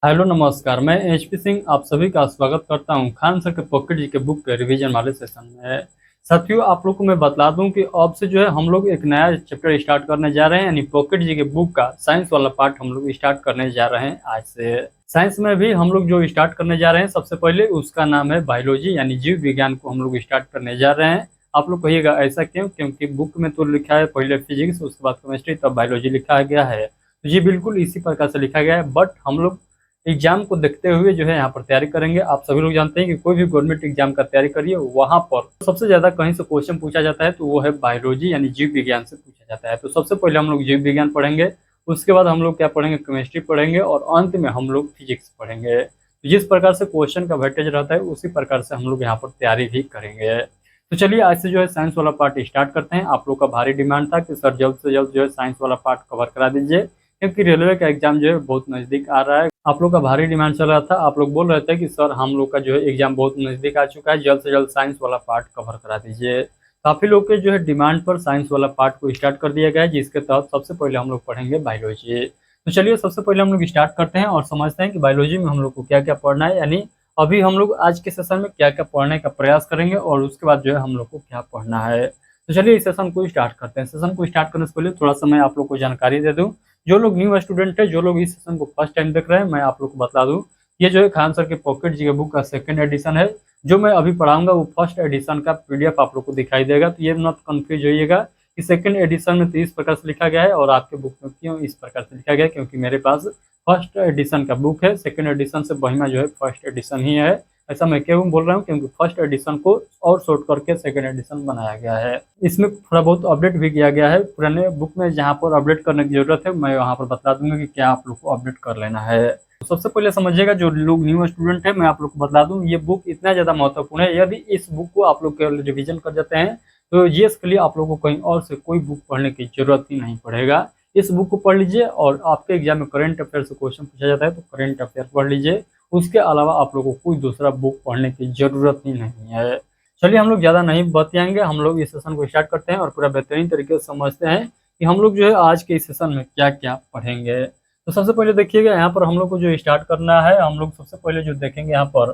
Hello नमस्कार, मैं HP Singh आप सभी का स्वागत करता हूं खान सर के पॉकेट जी के बुक के रिवीजन वाले सेशन में। साथियों, आप लोग को मैं बता दूं कि अब से जो है हम लोग एक नया चैप्टर स्टार्ट करने जा रहे हैं, यानी पॉकेट जी के बुक का साइंस वाला पार्ट हम लोग स्टार्ट करने जा रहे हैं आज से। साइंस में भी हम लोग जो स्टार्ट करने जा रहे हैं, सबसे पहले उसका नाम है बायोलॉजी, यानी जीव विज्ञान को हम लोग स्टार्ट करने जा रहे हैं। आप लोग कहिएगा ऐसा क्यों? क्योंकि बुक में तो लिखा है पहले फिजिक्स, उसके बाद केमिस्ट्री, तब बायोलॉजी लिखा गया है। तो ये बिल्कुल इसी प्रकार से लिखा गया है, बट हम लोग एग्जाम को देखते हुए जो है यहाँ पर तैयारी करेंगे। आप सभी लोग जानते हैं कि कोई भी गवर्नमेंट एग्जाम का तैयारी करिए, वहां पर सबसे ज्यादा कहीं से क्वेश्चन पूछा जाता है तो वो है बायोलॉजी, यानी जीव विज्ञान से पूछा जाता है। तो सबसे पहले हम लोग जीव विज्ञान पढ़ेंगे, उसके बाद हम लोग क्या पढ़ेंगे, केमिस्ट्री पढ़ेंगे, और अंत में हम लोग फिजिक्स पढ़ेंगे। तो जिस प्रकार से क्वेश्चन का वेटेज रहता है उसी प्रकार से हम लोग यहाँ पर तैयारी भी करेंगे। तो चलिए आज से जो है साइंस वाला पार्ट स्टार्ट करते हैं। आप लोग का भारी डिमांड था कि सर जल्द से जल्द जो है साइंस वाला पार्ट कवर करा दीजिए, क्योंकि रेलवे का एग्जाम जो है बहुत नजदीक आ रहा है। आप लोग का भारी डिमांड चल रहा था, आप लोग बोल रहे थे कि सर हम लोग का जो है एग्जाम बहुत नजदीक आ चुका है, जल्द से जल्द साइंस वाला पार्ट कवर करा दीजिए। काफी लोग के जो है डिमांड पर साइंस वाला पार्ट को स्टार्ट कर दिया गया है, जिसके तहत सबसे पहले हम लोग पढ़ेंगे बायोलॉजी। तो चलिए सबसे पहले हम लोग स्टार्ट करते हैं और समझते हैं कि बायोलॉजी में हम लोग को क्या क्या पढ़ना है, यानी अभी हम लोग आज के सेशन में क्या क्या पढ़ने का प्रयास करेंगे और उसके बाद जो है हम लोग को क्या पढ़ना है। तो चलिए इस सेशन को स्टार्ट करते हैं। सेशन को स्टार्ट करने से पहले थोड़ा सा मैं आप लोग को जानकारी दे दूं। जो लोग न्यू स्टूडेंट है, जो लोग इस सेशन को फर्स्ट टाइम देख रहे हैं, मैं आप लोग को बता दूं, ये जो है खान सर के पॉकेट जी के बुक का सेकंड एडिशन है। जो मैं अभी पढ़ाऊंगा वो फर्स्ट एडिशन का पीडीएफ आप लोग को दिखाई देगा, तो ये मत कंफ्यूज होइएगा कि सेकंड एडिशन में तो इस प्रकार से लिखा गया है और आपके बुक में क्यों इस प्रकार से लिखा गया है, क्योंकि मेरे पास फर्स्ट एडिशन का बुक है। सेकंड एडिशन से बढ़िया जो है फर्स्ट एडिशन ही है। ऐसा मैं क्यों बोल रहा हूँ, क्योंकि फर्स्ट एडिशन को और शॉर्ट करके सेकंड एडिशन बनाया गया है। इसमें थोड़ा बहुत अपडेट भी किया गया है पुराने बुक में, जहाँ पर अपडेट करने की जरूरत है मैं वहाँ पर बता दूंगा कि क्या आप लोग को अपडेट कर लेना है। तो सबसे पहले समझिएगा, जो लोग न्यू स्टूडेंट है, मैं आप लोग को बता दूं ये बुक इतना ज़्यादा महत्वपूर्ण है। यदि इस बुक को आप लोग केवल रिवीजन कर जाते हैं तो जीएस के लिए आप लोगों को कहीं और से कोई बुक पढ़ने की जरूरत ही नहीं पड़ेगा। इस बुक को पढ़ लीजिए, और आपके एग्जाम में करंट अफेयर से क्वेश्चन पूछा जाता है तो करंट अफेयर पढ़ लीजिए। उसके अलावा आप लोगों को कोई दूसरा बुक पढ़ने की जरूरत ही नहीं है। चलिए हम लोग ज़्यादा नहीं बतियाएंगे, हम लोग इस सेशन को स्टार्ट करते हैं और पूरा बेहतरीन तरीके से समझते हैं कि हम लोग जो है आज के इस सेशन में क्या क्या पढ़ेंगे। तो सबसे पहले देखिएगा, यहाँ पर हम लोग को जो स्टार्ट करना है, हम लोग सबसे पहले जो देखेंगे यहाँ पर,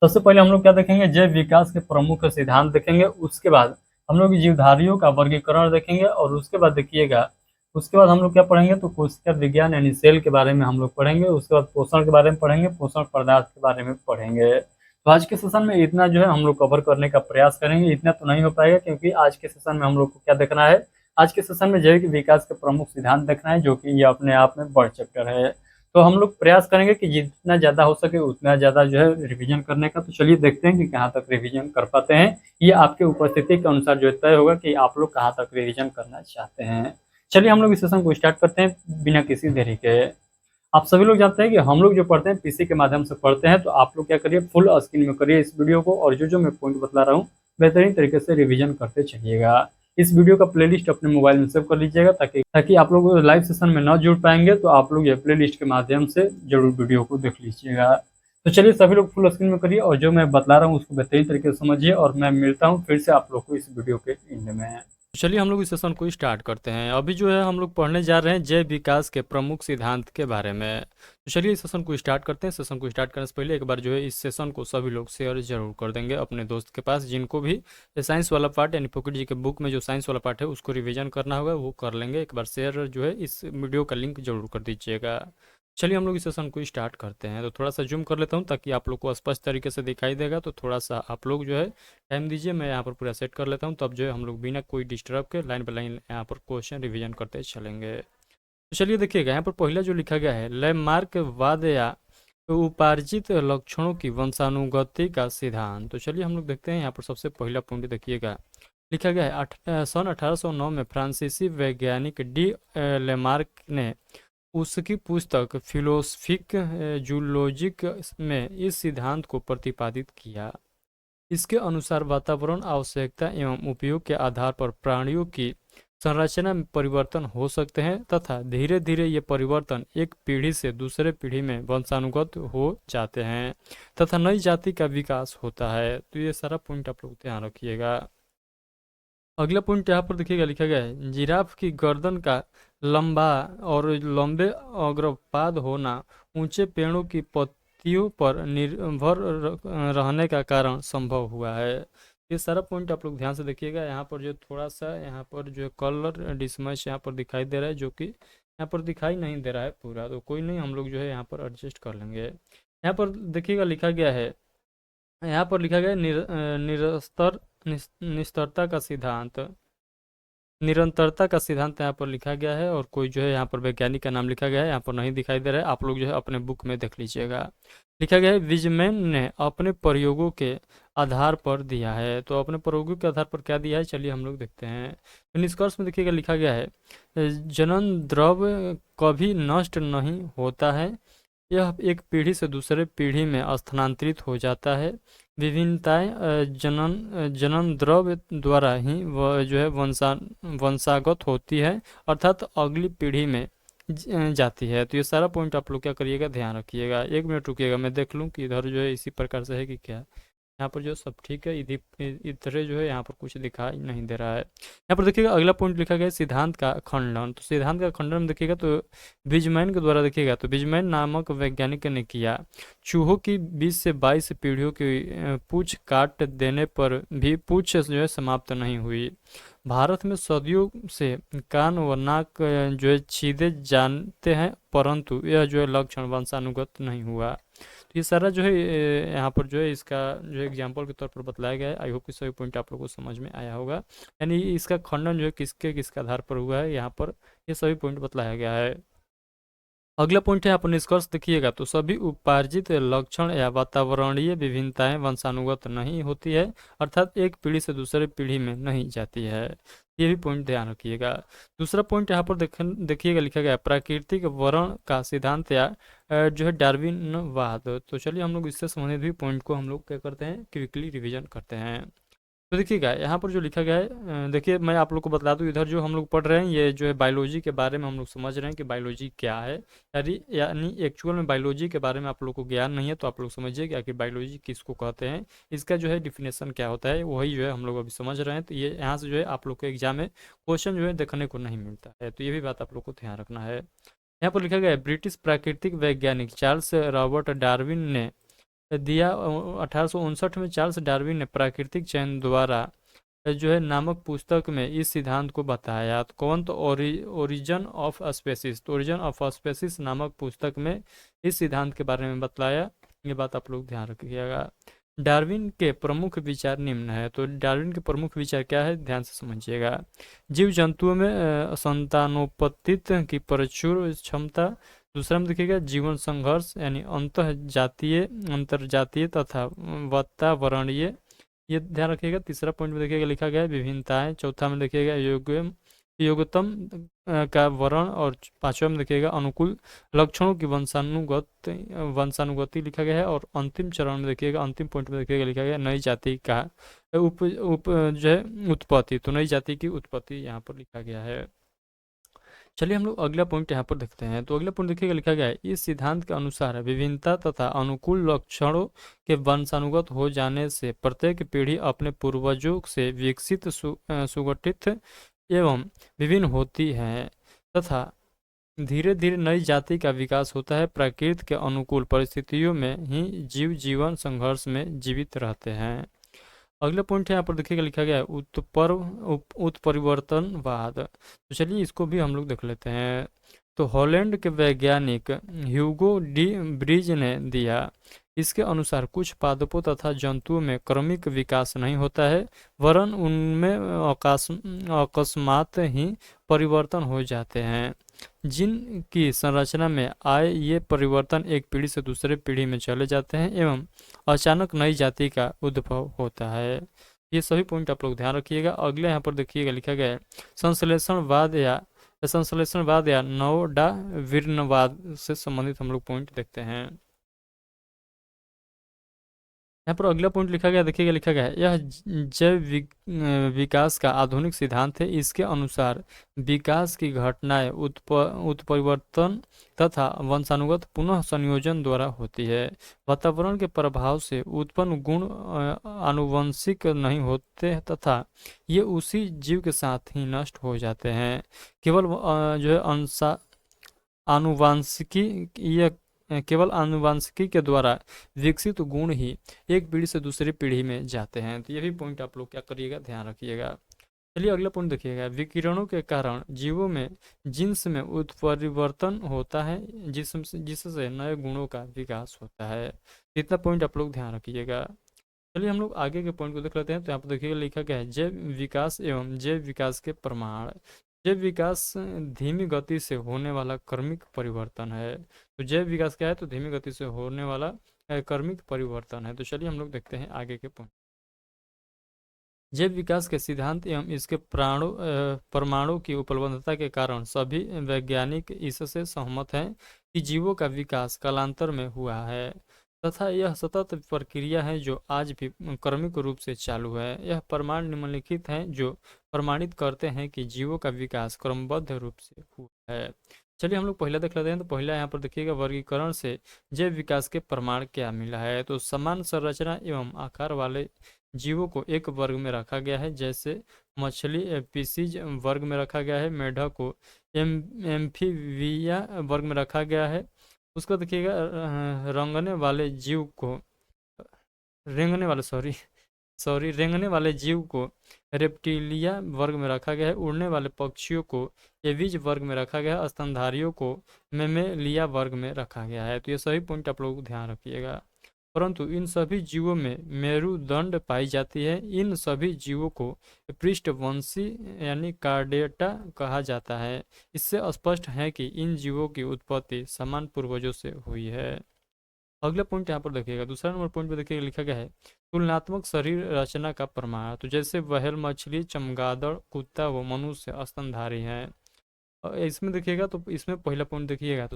सबसे पहले हम लोग क्या देखेंगे, जैव विकास के प्रमुख सिद्धांत देखेंगे। उसके बाद हम लोग जीवधारियों का वर्गीकरण देखेंगे, और उसके बाद देखिएगा, उसके बाद हम लोग क्या पढ़ेंगे, तो कोशिका विज्ञान यानी सेल के बारे में हम लोग पढ़ेंगे। उसके बाद पोषण के बारे में पढ़ेंगे, पोषण पदार्थ के बारे में पढ़ेंगे। तो आज के सेशन में इतना जो है हम लोग कवर करने का प्रयास करेंगे। इतना तो नहीं हो पाएगा, क्योंकि आज के सेशन में हम लोग को क्या देखना है, आज के सेशन में जैविक विकास के प्रमुख सिद्धांत देखना है, जो कि ये अपने आप में बड़ चैप्टर है। तो हम लोग प्रयास करेंगे कि जितना ज़्यादा हो सके उतना ज़्यादा जो है रिवीजन करने का। तो चलिए देखते हैं कि कहाँ तक रिवीजन कर पाते हैं। ये आपके उपस्थिति के अनुसार जो तय होगा कि आप लोग कहाँ तक रिवीजन करना चाहते हैं। चलिए हम लोग इस सेशन को स्टार्ट करते हैं बिना किसी देरी के। आप सभी लोग जानते हैं कि हम लोग जो पढ़ते हैं पीसी के माध्यम से पढ़ते हैं, तो आप लोग क्या करिए, फुल स्क्रीन में करिए इस वीडियो को, और जो जो मैं पॉइंट बतला रहा हूँ बेहतरीन तरीके से रिवीजन करते चलिएगा। इस वीडियो का प्लेलिस्ट अपने मोबाइल में सेव कर लीजिएगा, ताकि ताकि आप लोग लाइव सेशन में ना जुड़ पाएंगे तो आप लोग ये प्लेलिस्ट के माध्यम से जरूर वीडियो को देख लीजिएगा। तो चलिए सभी लोग फुल स्क्रीन में करिए, और जो मैं बतला रहा हूँ उसको बेहतरीन तरीके से समझिए, और मैं मिलता हूँ फिर से आप लोग को इस वीडियो के एंड में। चलिए हम लोग इस सेशन को स्टार्ट करते हैं। अभी जो है हम लोग पढ़ने जा रहे हैं जैव विकास के प्रमुख सिद्धांत के बारे में। तो चलिए इस सेशन को स्टार्ट करते हैं। सेशन को स्टार्ट करने से पहले एक बार जो है इस सेशन को सभी लोग शेयर जरूर कर देंगे अपने दोस्त के पास, जिनको भी साइंस वाला पार्ट यानी पॉकेट जी के बुक में जो साइंस वाला पार्ट है उसको रिवीजन करना होगा वो कर लेंगे। एक बार शेयर जो है इस वीडियो का लिंक जरूर कर दीजिएगा। चलिए हम लोग इस सेशन को स्टार्ट करते हैं। तो थोड़ा सा जूम कर लेता हूँ ताकि आप लोग को स्पष्ट तरीके से दिखाई देगा। तो थोड़ा सा आप लोग जो है टाइम दीजिए, मैं यहाँ पर पूरा सेट कर लेता हूँ, तब जो है हम लोग बिना कोई डिस्टर्ब के लाइन बाय लाइन यहाँ पर क्वेश्चन रिवीजन करते चलेंगे। तो चलिए देखिएगा, यहाँ पर पहला जो लिखा गया है, लैमार्क वाद या उपार्जित लक्षणों की वंशानुगति का सिद्धांत। तो चलिए हम लोग देखते हैं। यहाँ पर सबसे पहला पॉइंट देखिएगा, लिखा गया है सन 1809 में फ्रांसीसी वैज्ञानिक डी लेमार्क ने उसकी पुस्तक फिलोसफिक जूलॉजिक में इस सिद्धांत को प्रतिपादित किया। इसके अनुसार वातावरण आवश्यकता एवं उपयोग के आधार पर प्राणियों की संरचना में परिवर्तन हो सकते हैं, तथा धीरे धीरे ये परिवर्तन एक पीढ़ी से दूसरे पीढ़ी में वंशानुगत हो जाते हैं तथा नई जाति का विकास होता है। तो ये सारा पॉइंट आप लोग ध्यान रखिएगा। अगला पॉइंट यहाँ पर देखिएगा लिखा गया है, जिराफ की गर्दन का लंबा और लंबे अग्रपाद होना ऊंचे पेड़ों की पत्तियों पर निर्भर रहने का कारण संभव हुआ है। ये सारा पॉइंट आप लोग ध्यान से देखिएगा। यहाँ पर जो थोड़ा सा यहाँ पर जो कलर डिसमैच यहाँ पर दिखाई दे रहा है, जो कि यहाँ पर दिखाई नहीं दे रहा है पूरा, तो कोई नहीं, हम लोग जो है यहाँ पर एडजस्ट कर लेंगे। यहाँ पर देखिएगा लिखा गया है, यहाँ पर लिखा गया है निस्तरता का सिद्धांत, निरंतरता का सिद्धांत यहाँ पर लिखा गया है, और कोई जो है यहाँ पर वैज्ञानिक का नाम लिखा गया है, यहाँ पर नहीं दिखाई दे रहा है, आप लोग जो है अपने बुक में देख लीजिएगा। लिखा गया है विजमैन ने अपने प्रयोगों के आधार पर दिया है। तो अपने प्रयोगों के आधार पर क्या दिया है, चलिए हम लोग देखते हैं। तो निष्कर्ष में देखिएगा लिखा गया है, जनन द्रव्य कभी नष्ट नहीं होता है, यह एक पीढ़ी से दूसरे पीढ़ी में स्थानांतरित हो जाता है। विभिन्नताएं जनन द्रव्य द्वारा ही वह जो है वंशागत होती है, अर्थात अगली पीढ़ी में जाती है। तो ये सारा पॉइंट आप लोग क्या करिएगा, ध्यान रखिएगा। 1 मिनट रुकिएगा, मैं देख लूँ कि इधर जो है इसी प्रकार से है कि क्या। यहाँ पर जो सब ठीक है, इधर जो है यहाँ पर कुछ दिखाई नहीं दे रहा है। यहाँ पर देखिएगा अगला पॉइंट लिखा गया है सिद्धांत का खंडन। तो सिद्धांत का खंडन में देखिएगा तो बिजमैन के द्वारा देखिएगा, तो बिजमैन नामक वैज्ञानिक ने किया। चूहों की 20 से 22 पीढ़ियों की पूंछ काट देने पर भी पूंछ जो है समाप्त नहीं हुई। भारत में सदियों से कान व नाक जो है छीदे जानते हैं, परंतु यह जो है लक्षण वंशानुगत नहीं हुआ। ये सारा जो है यहाँ पर जो है इसका जो है एग्जाम्पल के तौर पर बतलाया गया है। आई होप कि सभी पॉइंट आप लोगों को समझ में आया होगा। यानी इसका खंडन जो है किसके आधार पर हुआ है, यहाँ पर ये सभी पॉइंट बतलाया गया है। अगला पॉइंट है, आप निष्कर्ष देखिएगा, तो सभी उपार्जित लक्षण या वातावरणीय विभिन्नताएं वंशानुगत नहीं होती है, अर्थात एक पीढ़ी से दूसरे पीढ़ी में नहीं जाती है। ये भी पॉइंट ध्यान रखिएगा। दूसरा पॉइंट यहाँ पर देखिएगा लिखा गया प्राकृतिक वर्ण का सिद्धांत या जो है डार्विनवाद। तो चलिए हम लोग इससे संबंधित भी पॉइंट को हम लोग क्या करते हैं, क्विकली रिविजन करते हैं। तो देखिएगा यहाँ पर जो लिखा गया है, देखिए मैं आप लोग को बता दूं, इधर जो हम लोग पढ़ रहे हैं ये जो है बायोलॉजी के बारे में हम लोग समझ रहे हैं कि बायोलॉजी क्या है। यानी एक्चुअल में बायोलॉजी के बारे में आप लोग को ज्ञान नहीं है, तो आप लोग समझिए कि आखिर बायोलॉजी किसको कहते हैं, इसका जो है डिफिनेशन क्या होता है, वही जो है हम लोग अभी समझ रहे हैं। तो ये यहाँ से जो है आप लोग के एग्जाम में क्वेश्चन जो है देखने को नहीं मिलता है, तो ये भी बात आप लोग को ध्यान रखना है। यहाँ पर लिखा गया है ब्रिटिश प्राकृतिक वैज्ञानिक चार्ल्स रॉबर्ट डार्विन ने दिया 1859 में चार्ल्स डार्विन ने प्राकृतिक चयन द्वारा जो है नामक पुस्तक में इस सिद्धांत को बताया। तो कौन, तो ओरिजन ऑफ स्पेसिस, तो ओरिजन ऑफ स्पेसिस नामक पुस्तक में इस सिद्धांत के बारे में बतलाया। ये बात आप लोग ध्यान रखिएगा। डार्विन के प्रमुख विचार निम्न है। तो डार्विन के प्रमुख विचार क्या है, ध्यान से समझिएगा। जीव जंतुओं में संतानोत्पत्ति की प्रचुर क्षमता। दूसरा में देखिएगा जीवन संघर्ष, यानी अंतर जातीय तथा वातावरणीय, ये ध्यान रखिएगा। तीसरा पॉइंट में देखिएगा लिखा गया है विभिन्नताएं। चौथा में देखिएगा योग्यतम का वर्ण, और पांचवा में देखिएगा अनुकूल लक्षणों की वंशानुगति लिखा गया है। और अंतिम चरण में देखिएगा, अंतिम पॉइंट में देखिएगा लिखा गया नई जाति का जो है उत्पत्ति। तो नई जाति की उत्पत्ति यहाँ पर लिखा गया है। चलिए हम लोग अगला पॉइंट यहाँ पर देखते हैं। तो अगला पॉइंट देखिएगा लिखा गया है इस सिद्धांत के अनुसार विभिन्नता तथा अनुकूल लक्षणों के वंशानुगत हो जाने से प्रत्येक पीढ़ी अपने पूर्वजों से विकसित सुगठित एवं विभिन्न होती है, तथा धीरे धीरे नई जाति का विकास होता है। प्रकृति के अनुकूल परिस्थितियों में ही जीव जीवन संघर्ष में जीवित रहते हैं। अगला पॉइंट है यहाँ पर देखिएगा लिखा गया है उत्परिवर्तनवाद। तो चलिए इसको भी हम लोग देख लेते हैं। तो हॉलैंड के वैज्ञानिक ह्यूगो डी ब्रिज ने दिया। इसके अनुसार कुछ पादपों तथा जंतुओं में क्रमिक विकास नहीं होता है, वरन उनमें अकस्मात ही परिवर्तन हो जाते हैं। जिनकी संरचना में आए ये परिवर्तन एक पीढ़ी से दूसरे पीढ़ी में चले जाते हैं एवं अचानक नई जाति का उद्भव होता है। ये सभी पॉइंट आप लोग ध्यान रखिएगा। अगले यहाँ पर देखिएगा लिखा गया है संश्लेषणवाद या नवडार्विनवाद से संबंधित हम लोग पॉइंट देखते हैं। यहाँ पर अगला पॉइंट लिखा गया, देखिएगा लिखा गया है, यह विकास का आधुनिक सिद्धांत है। इसके अनुसार विकास की घटनाएं उत्परिवर्तन तथा वंशानुगत पुनः संयोजन द्वारा होती है। वातावरण के प्रभाव से उत्पन्न गुण आनुवंशिक नहीं होते तथा ये उसी जीव के साथ ही नष्ट हो जाते हैं। केवल जो है आनुवांशिकी ये केवल आनुवांशिकी के द्वारा विकसित गुण ही एक पीढ़ी से दूसरी पीढ़ी में जाते हैं। तो ये भी पॉइंट आप लोग क्या करिएगा, ध्यान रखिएगा। चलिए अगला पॉइंट देखिएगा, विकिरणों के कारण जीवों में जिन्स में उत्परिवर्तन होता है जिससे नए गुणों का विकास होता है। इतना पॉइंट आप लोग ध्यान रखिएगा। चलिए हम लोग आगे के पॉइंट को देख लेते हैं। तो यहाँ पर देखिएगा लिखा गया है, जैव विकास एवं जैव विकास के प्रमाण। जैव विकास धीमी गति से होने वाला क्रमिक परिवर्तन है। तो जैव विकास क्या है, तो धीमी गति से होने वाला क्रमिक परिवर्तन है। तो चलिए हम लोग देखते हैं आगे के पॉइंट। जैव विकास के सिद्धांत एवं इसके परमाणु की उपलब्धता के कारण सभी वैज्ञानिक इससे सहमत हैं कि जीवों का विकास कालांतर में हुआ है तथा यह सतत प्रक्रिया है जो आज भी क्रमिक रूप से चालू है। यह प्रमाण निम्नलिखित हैं जो प्रमाणित करते हैं कि जीवों का विकास क्रमबद्ध रूप से हुआ है। चलिए हम लोग पहला देख लेते हैं। तो पहला यहाँ पर देखिएगा, वर्गीकरण से जैव विकास के प्रमाण क्या मिला है। तो समान संरचना एवं आकार वाले जीवों को एक वर्ग में रखा गया है, जैसे मछली एपिसीज वर्ग में रखा गया है, मेढक को एम्फीबिया वर्ग में रखा गया है। उसको देखिएगा रंगने वाले जीव को रेंगने वाले रेंगने वाले जीव को रेप्टिलिया वर्ग में रखा गया है, उड़ने वाले पक्षियों को एविज वर्ग में रखा गया है, स्तनधारियों को मेमेलिया वर्ग में रखा गया है। तो ये सभी पॉइंट आप लोग ध्यान रखिएगा। परंतु इन सभी जीवों में मेरुदंड पाई जाती है। इन सभी जीवों को पृष्ठवंशी यानी कार्डेटा कहा जाता है। इससे स्पष्ट है कि इन जीवों की उत्पत्ति समान पूर्वजों से हुई है। अगला पॉइंट यहाँ पर देखिएगा, दूसरा नंबर पॉइंट पर देखिएगा लिखा गया है, तुलनात्मक शरीर रचना का प्रमाण। तो जैसे व्हेल, मछली, चमगादड़, कुत्ता व मनुष्य स्तनधारी हैं। इसमें देखिएगा, तो इसमें पहला पॉइंट देखिएगा, तो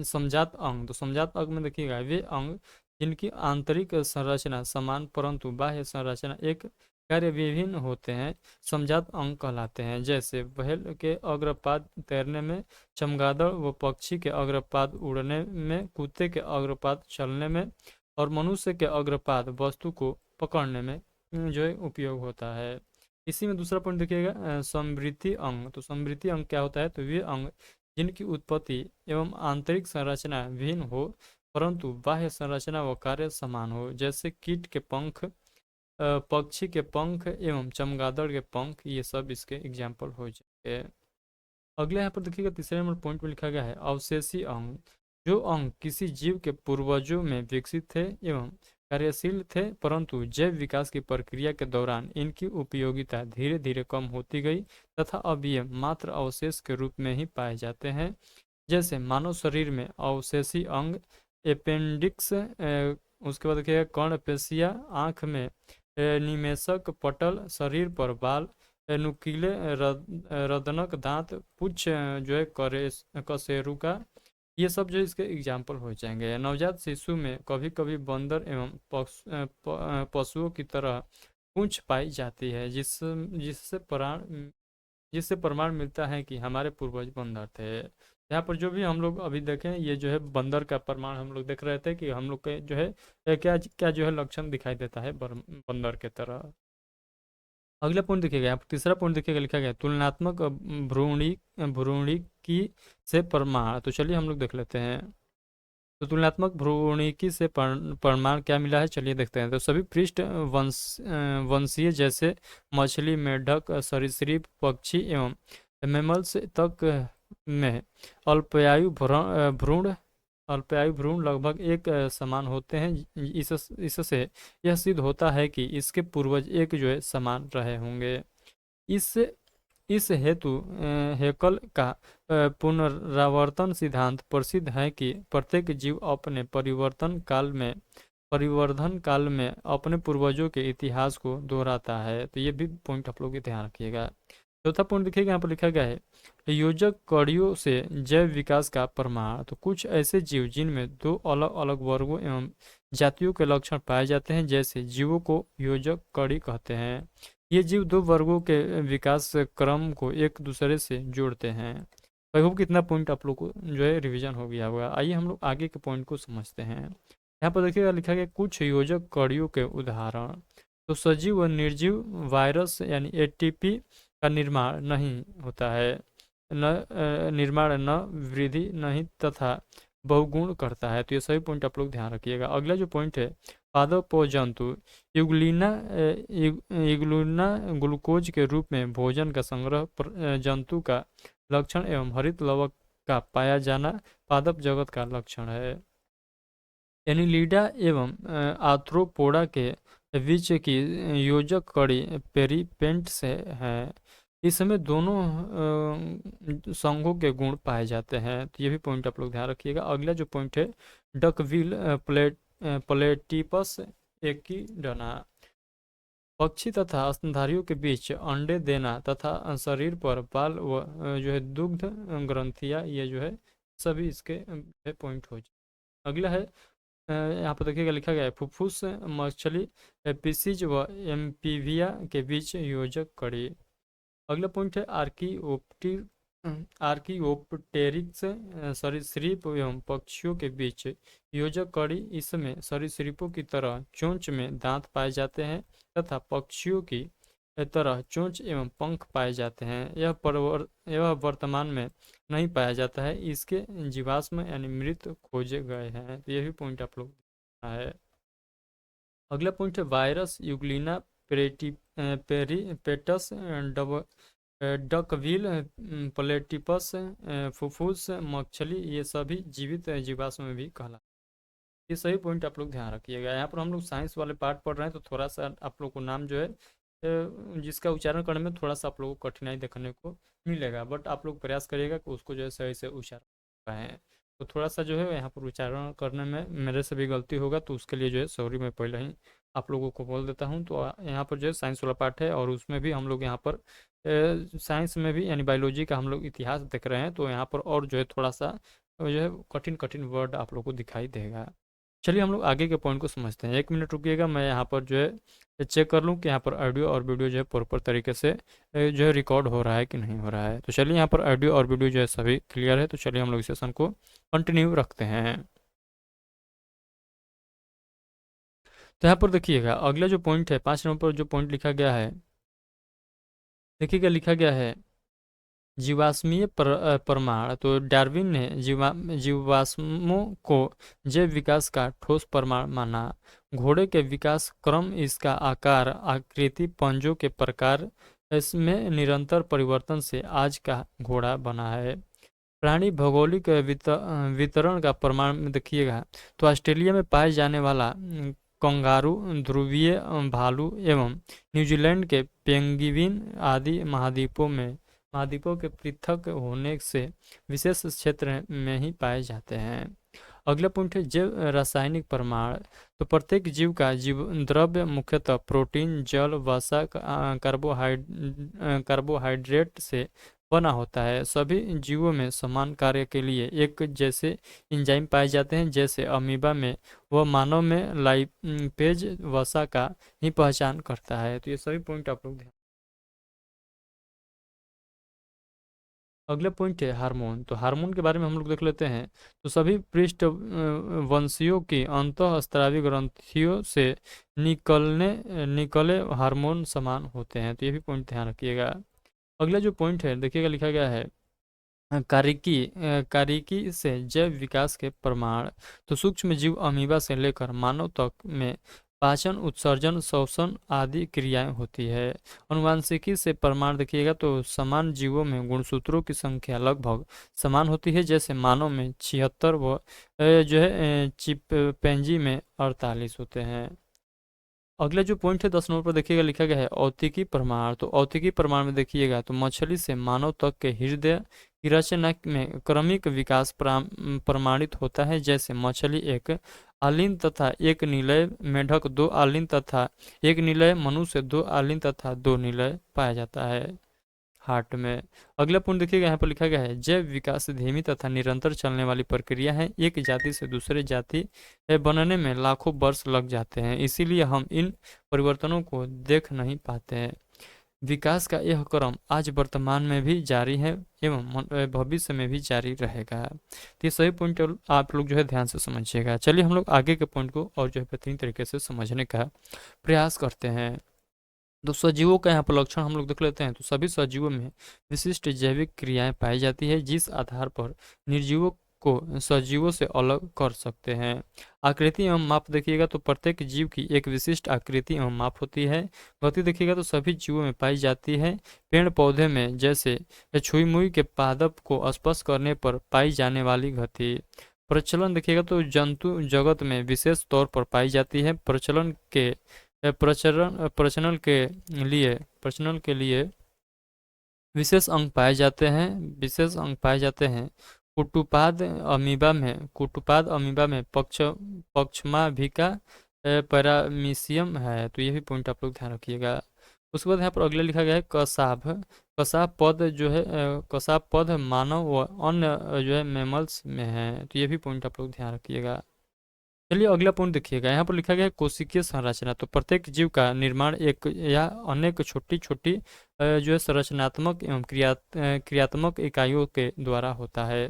समजात अंग। तो समजात अंग में देखिएगा, वे अंग जिनकी आंतरिक संरचना समान परंतु बाह्य संरचना एक कार्य विभिन्न होते हैं समजात अंग कहलाते हैं। जैसे व्हेल के अग्रपाद तैरने में, चमगादड़ व पक्षी के अग्रपाद उड़ने में, कुत्ते के अग्रपाद चलने में और मनुष्य के अग्रपाद वस्तु को पकड़ने में जो है उपयोग होता है। इसी में दूसरा पॉइंट देखिएगा, समृद्धि अंग। तो समृद्धि अंग क्या होता है, तो वे अंग जिनकी उत्पत्ति एवं आंतरिक संरचना भिन्न हो परंतु बाह्य संरचना व कार्य समान हो। जैसे कीट के पंख, पक्षी के पंख एवं चमगादड़ के पंख, ये सब इसके एग्जाम्पल हो जाएंगे। अगले यहाँ पर देखिएगा, तीसरे नंबर पॉइंट में लिखा गया है, अवशेषी अंग। जो अंग किसी जीव के पूर्वजों में विकसित थे एवं कार्यशील थे परंतु जैव विकास की प्रक्रिया के दौरान इनकी उपयोगिता धीरे धीरे कम होती गई तथा अब ये मात्र अवशेष के रूप में ही पाए जाते हैं। जैसे मानव शरीर में अवशेषी अंग अपेंडिक्स, उसके बाद देखिएगा कर्णपेशिया, आँख में निमेषक पटल, शरीर पर बाल, नुकीले रदनक दांत, पुच्छ जो है कशेरुका, ये सब जो इसके एग्जाम्पल हो जाएंगे। नवजात शिशु में कभी कभी बंदर एवं पशुओं की तरह पूंछ पाई जाती है जिससे प्रमाण मिलता है कि हमारे पूर्वज बंदर थे। यहाँ पर जो भी हम लोग अभी देखें, ये जो है बंदर का प्रमाण हम लोग देख रहे थे कि हम लोग के जो है क्या क्या जो है लक्षण दिखाई देता है बंदर के तरह। अगला पॉइंट देखिएगा, यहाँ पर तीसरा पॉइंट देखिएगा लिखा गया, तुलनात्मक भ्रूणिकी से प्रमाण। तो चलिए हम लोग देख लेते हैं। तो तुलनात्मक भ्रूणिकी से प्रमाण क्या मिला है, चलिए देखते हैं। तो सभी पृष्ठ वंशीय जैसे मछली, मेढक, सरीसृप, पक्षी एवं मैमल्स तक में अल्पायु भ्रूण लगभग एक समान होते हैं। इससे यह सिद्ध होता है कि इसके पूर्वज एक जो है समान रहे होंगे। इस इस हेतु हेकल का पुनरावर्तन सिद्धांत प्रसिद्ध है कि प्रत्येक जीव अपने परिवर्धन काल में अपने पूर्वजों के इतिहास को दोहराता है। तो ये भी पॉइंट आप लोग ध्यान रखिएगा। चौथा पॉइंट देखिएगा, यहाँ पर लिखा गया है, योजक कड़ियों से जैव विकास का प्रमाण। तो कुछ ऐसे जीव जिनमें दो अलग अलग वर्गों एवं जातियों के लक्षण पाए जाते हैं, जैसे जीवों को योजक कड़ी कहते हैं। ये जीव दो वर्गों के विकास क्रम को एक दूसरे से जोड़ते हैं। आई होप कितना पॉइंट आप लोग को जो है रिवीजन हो गया होगा। आइए हम लोग आगे के पॉइंट को समझते हैं। यहाँ पर देखिएगा लिखा गया कुछ योजक कड़ियों के उदाहरण। तो सजीव व निर्जीव वायरस यानी एटीपी का निर्माण नहीं होता है, निर्माण न वृद्धि नहीं तथा बहुगुण करता है। तो ये सभी पॉइंट आप लोग ध्यान रखिएगा। अगला जो पॉइंट है, पादप जंतु युगुलिना ग्लूकोज के रूप में भोजन का संग्रह जंतु का लक्षण एवं हरित लवक का पाया जाना पादप जगत का लक्षण है। एनिलिडा एवं आर्थ्रोपोडा के बीच की योजक कड़ी पेरीपेंट से है। इसमें दोनों संघों के गुण पाए जाते हैं। तो ये भी पॉइंट आप लोग ध्यान रखिएगा। अगला जो पॉइंट है, डकविल प्लेटिपस एकिडना, पक्षी तथा स्तनधारियों के बीच अंडे देना तथा शरीर पर बाल व जो है दुग्ध ग्रंथियां, ये जो है सभी इसके पॉइंट हो जाए। अगला है, यहाँ पर देखिएगा लिखा गया है फुफ्फुस मछली एपिसिज व एम्फीबिया के बीच योजक कड़ी। अगला पॉइंट है आर्कियोप्टेरिक्स सरीसृप एवं पक्षियों के बीच योजक कड़ी। इसमें सरीसृपों की तरह चोंच में दांत पाए जाते हैं तथा पक्षियों की तरह चोंच एवं पंख पाए जाते हैं। यह वर्तमान में नहीं पाया जाता है। इसके जीवाश्म यानी मृत खोजे गए हैं। तो ये भी पॉइंट आप लोग देखना है। अगला पॉइंट है वायरस यूग्लिना पेरिपेटस डकविल प्लेटिपस फुफ्फुस मछली, ये सभी जीवित जीवाश्म में भी कहला। ये सभी पॉइंट आप लोग ध्यान रखिएगा। यहाँ पर हम लोग साइंस वाले पार्ट पढ़ रहे हैं, तो थोड़ा सा आप लोग को नाम जो है जिसका उच्चारण करने में थोड़ा सा आप लोगों को कठिनाई देखने को मिलेगा, बट आप लोग प्रयास करिएगा कि उसको जो है सही से उच्चारण पाएँ। तो थोड़ा सा जो है यहाँ पर उच्चारण करने में मेरे से भी गलती होगा, तो उसके लिए जो है सॉरी मैं पहले ही आप लोगों को बोल देता हूँ। तो यहाँ पर जो है साइंस वाला पार्ट है और उसमें भी हम लोग यहाँ पर साइंस में भी यानी बायोलॉजी का हम लोग इतिहास देख रहे हैं, तो यहाँ पर और जो है थोड़ा सा जो है कठिन कठिन वर्ड आप लोग को दिखाई देगा। चलिए हम लोग आगे के पॉइंट को समझते हैं। 1 मिनट रुकिएगा, मैं यहाँ पर जो है चेक कर लूँ कि यहाँ पर ऑडियो और वीडियो जो है प्रॉपर तरीके से जो है रिकॉर्ड हो रहा है कि नहीं हो रहा है। तो चलिए यहाँ पर ऑडियो और वीडियो जो है सभी क्लियर है। तो चलिए हम लोग इस सेशन को कंटिन्यू रखते हैं। तो यहाँ पर देखिएगा अगला जो पॉइंट है 5 नंबर पर जो पॉइंट लिखा गया है, देखिएगा लिखा गया है जीवाश्मीय प्रमाण। तो डार्विन ने जीवाश्मों को जैव विकास का ठोस प्रमाण माना। घोड़े के विकास क्रम, इसका आकार, आकृति, पंजों के प्रकार, इसमें निरंतर परिवर्तन से आज का घोड़ा बना है। प्राणी भौगोलिक वितरण का प्रमाण में देखिएगा तो ऑस्ट्रेलिया में पाए जाने वाला कंगारू, ध्रुवीय भालू एवं न्यूजीलैंड के पेंगुइन आदि महाद्वीपों के पृथक होने से विशेष क्षेत्र में ही पाए जाते हैं। अगला पॉइंट है जैव रासायनिक प्रमाण। तो प्रत्येक जीव का जीव द्रव्य मुख्यतः प्रोटीन, जल, वसा, कार्बोहाइड्रेट से बना होता है। सभी जीवों में समान कार्य के लिए एक जैसे एंजाइम पाए जाते हैं, जैसे अमीबा में व मानव में लाइपेज वसा का ही पहचान करता है। तो ये सभी पॉइंट आप लोग ध्यान। अगला पॉइंट है हार्मोन। तो हार्मोन के बारे में हम लोग देख लेते हैं। तो सभी पृष्ठ वंशियों की अंतःस्रावी ग्रंथियों से निकले हार्मोन समान होते हैं। तो ये भी पॉइंट ध्यान रखिएगा। अगला जो पॉइंट है देखिएगा लिखा गया है कारिकी से जैव विकास के प्रमाण। तो सूक्ष्म जीव अमीबा से लेकर मानव तक में पाचन, उत्सर्जन, श्वसन आदि क्रियाएं होती है। अनुवांशिकी से प्रमाण देखिएगा तो समान जीवों में गुणसूत्रों की संख्या लगभग समान होती है, जैसे मानव में 76 व जो है चिंपैंजी में 48 होते हैं। अगला जो पॉइंट है 10 नंबर पर देखिएगा लिखा गया है औतिकी प्रमाण। तो औतिकी प्रमाण में देखिएगा तो मछली से मानव तक के हृदय की रचना में क्रमिक विकास प्रमाणित होता है, जैसे मछली एक आलिन तथा एक निलय, मेढक 2 आलिन तथा एक निलय, मनुष्य 2 आलिन तथा 2 निलय पाया जाता है। हार्ट में। अगला पॉइंट देखिएगा, यहाँ पर लिखा गया है जैव विकास धीमी तथा निरंतर चलने वाली प्रक्रिया है। एक जाति से दूसरे जाति बनने में लाखों वर्ष लग जाते हैं, इसीलिए हम इन परिवर्तनों को देख नहीं पाते हैं। विकास का यह क्रम आज वर्तमान में भी जारी है एवं भविष्य में भी जारी रहेगा। तो ये सही पॉइंट आप लोग जो है ध्यान से समझिएगा। चलिए हम लोग आगे के पॉइंट को और जो है बेहतरीन तरीके से समझने का प्रयास करते हैं। तो सजीवों का यहाँ पर लक्षण हम लोग देख लेते हैं। तो सभी सजीवों में विशिष्ट जैविक क्रियाएं पाई जाती है, जिस आधार पर निर्जीवों को सजीवों से अलग कर सकते हैं। आकृति एवं माप देखिएगा तो प्रत्येक जीव की एक विशिष्ट आकृति एवं माप होती है। गति देखिएगा तो सभी जीवों में पाई जाती है। पेड़ पौधे में जैसे छुई मुई के पादप को स्पर्श करने पर पाई जाने वाली गति। प्रचलन देखिएगा तो जंतु जगत में विशेष तौर पर पाई जाती है। प्रचलन के लिए विशेष अंग पाए जाते हैं। कुटुपाद अमीबा में पक्षमाभिका पैरामीशियम है। तो ये भी पॉइंट आप लोग ध्यान रखिएगा। उसके बाद यहाँ पर अगले लिखा गया है कसाभ। कसाभ पद मानव व अन्य जो है मैमल्स में है। तो ये भी पॉइंट आप लोग ध्यान रखिएगा। चलिए अगला पॉइंट देखिएगा, यहाँ पर लिखा गया है कोशिकीय संरचना। तो प्रत्येक जीव का निर्माण एक या अनेक छोटी छोटी जो है संरचनात्मक एवं क्रियात्मक इकाइयों के द्वारा होता है।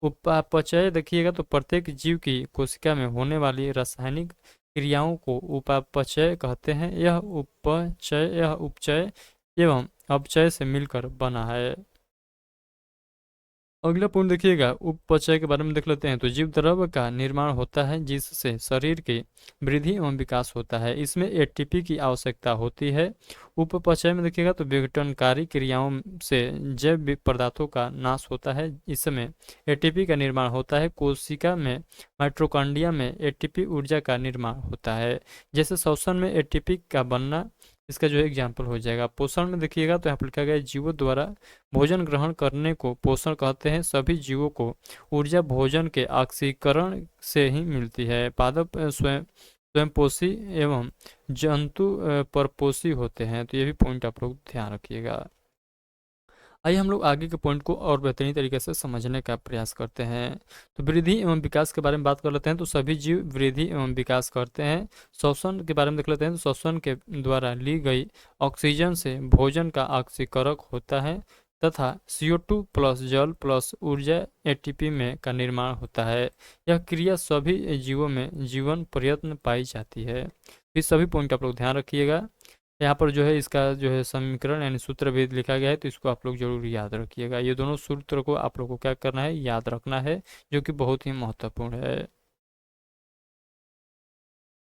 उपापचय देखिएगा तो प्रत्येक जीव की कोशिका में होने वाली रासायनिक क्रियाओं को उपापचय कहते हैं। यह उपचय एवं अपचय से मिलकर बना है। अगला पॉइंट देखिएगा, उपचय के बारे में देख लेते हैं। तो जीव द्रव्य का निर्माण होता है जिससे शरीर की वृद्धि एवं विकास होता है। इसमें एटीपी की आवश्यकता होती है। उपचय में देखिएगा तो विघटनकारी क्रियाओं से जैव पदार्थों का नाश होता है, इसमें एटीपी का निर्माण होता है। कोशिका में माइटोकॉन्ड्रिया में एटीपी ऊर्जा का निर्माण होता है। जैसे श्वसन में एटीपी का बनना इसका जो है एग्जाम्पल हो जाएगा। पोषण में देखिएगा तो यहाँ पर लिखा गया है जीवों द्वारा भोजन ग्रहण करने को पोषण कहते हैं। सभी जीवों को ऊर्जा भोजन के ऑक्सीकरण से ही मिलती है। पादप स्वयंपोषी एवं जंतु परपोषी होते हैं। तो ये भी पॉइंट आप लोग ध्यान रखिएगा। आइए हम लोग आगे के पॉइंट को और बेहतरीन तरीके से समझने का प्रयास करते हैं। तो वृद्धि एवं विकास के बारे में बात कर लेते हैं। तो सभी जीव वृद्धि एवं विकास करते हैं। श्वसन के बारे में देख लेते हैं। तो श्वसन के द्वारा ली गई ऑक्सीजन से भोजन का ऑक्सीकरण होता है तथा CO2 प्लस जल प्लस ऊर्जा एटीपी में का निर्माण होता है। यह क्रिया सभी जीवों में जीवन प्रयत्न पाई जाती है। ये सभी पॉइंट आप लोग ध्यान रखिएगा। यहाँ पर जो है इसका जो है समीकरण यानी सूत्र भी लिखा गया है, तो इसको आप लोग जरूर याद रखिएगा। ये दोनों सूत्र को आप लोग को क्या करना है, याद रखना है, जो कि बहुत ही महत्वपूर्ण है।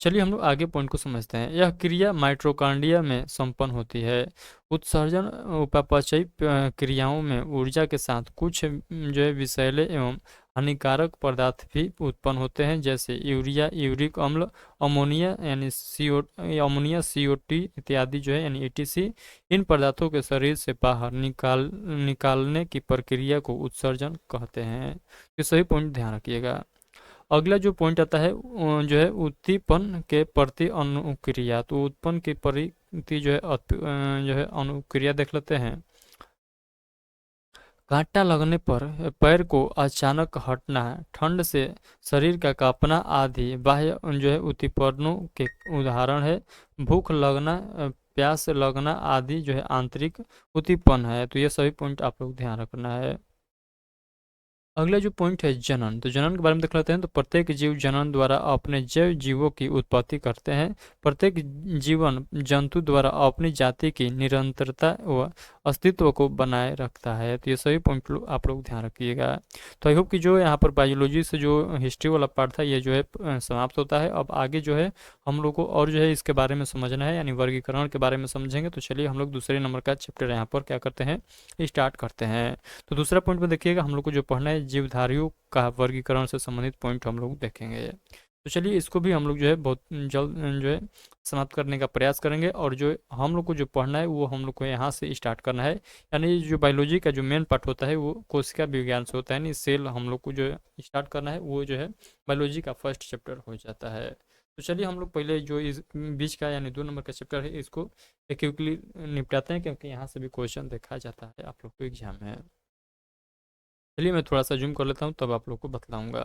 चलिए हम लोग आगे पॉइंट को समझते हैं। यह क्रिया माइटोकॉन्ड्रिया में संपन्न होती है। उत्सर्जन उपापचयी क्रियाओं में ऊर्जा के साथ कुछ जो है विषैले एवं हानिकारक पदार्थ भी उत्पन्न होते हैं, जैसे यूरिया, यूरिक अम्ल, अमोनिया यानी CO2 इत्यादि जो है यानी ETC। इन पदार्थों के शरीर से बाहर निकालने की प्रक्रिया को उत्सर्जन कहते हैं। तो सही पॉइंट ध्यान रखिएगा। अगला जो पॉइंट आता है जो है उद्दीपन के प्रति अनुक्रिया। तो उत्पन्न की प्रति जो है अनुक्रिया देख लेते हैं। कांटा लगने पर पैर को अचानक हटना, ठंड से शरीर का कांपना आदि बाह्य जो है उद्दीपनों के उदाहरण है। भूख लगना, प्यास लगना आदि जो है आंतरिक उद्दीपन है। तो ये सभी पॉइंट आप लोग ध्यान रखना है। अगला जो पॉइंट है जनन। तो जनन के बारे में देख लेते हैं। तो प्रत्येक जीव जनन द्वारा अपने जैव जीवों की उत्पत्ति करते हैं। प्रत्येक जीवन जंतु द्वारा अपनी जाति की निरंतरता व अस्तित्व को बनाए रखता है। तो ये सभी पॉइंट आप लोग ध्यान रखिएगा। तो आई होप कि जो यहाँ पर बायोलॉजी से जो हिस्ट्री वाला पार्ट था ये जो है समाप्त होता है। अब आगे जो है हम लोग को और जो है इसके बारे में समझना है, यानी वर्गीकरण के बारे में समझेंगे। तो चलिए हम लोग दूसरे नंबर का चैप्टर यहाँ पर क्या करते हैं, स्टार्ट करते हैं। तो दूसरा पॉइंट में देखिएगा हम लोग को जो पढ़ना है जीवधारियों का वर्गीकरण से संबंधित पॉइंट हम लोग देखेंगे। तो चलिए इसको भी हम लोग जो है बहुत जल्द जो है समाप्त करने का प्रयास करेंगे। और जो हम लोग को जो पढ़ना है वो हम लोग को यहाँ से स्टार्ट करना है। यानी जो बायोलॉजी का जो मेन पार्ट होता है वो कोशिका विज्ञान से होता है, यानी सेल हम लोग को जो स्टार्ट करना है वो जो है बायोलॉजी का फर्स्ट चैप्टर हो जाता है। तो चलिए हम लोग पहले जो इस बीच का यानी 2 नंबर का चैप्टर है इसको क्विकली निपटाते हैं, क्योंकि यहाँ से भी क्वेश्चन देखा जाता है आप लोग को एग्जाम में। चलिए मैं थोड़ा सा जूम कर लेता हूँ तब आप लोग को बतलाऊँगा।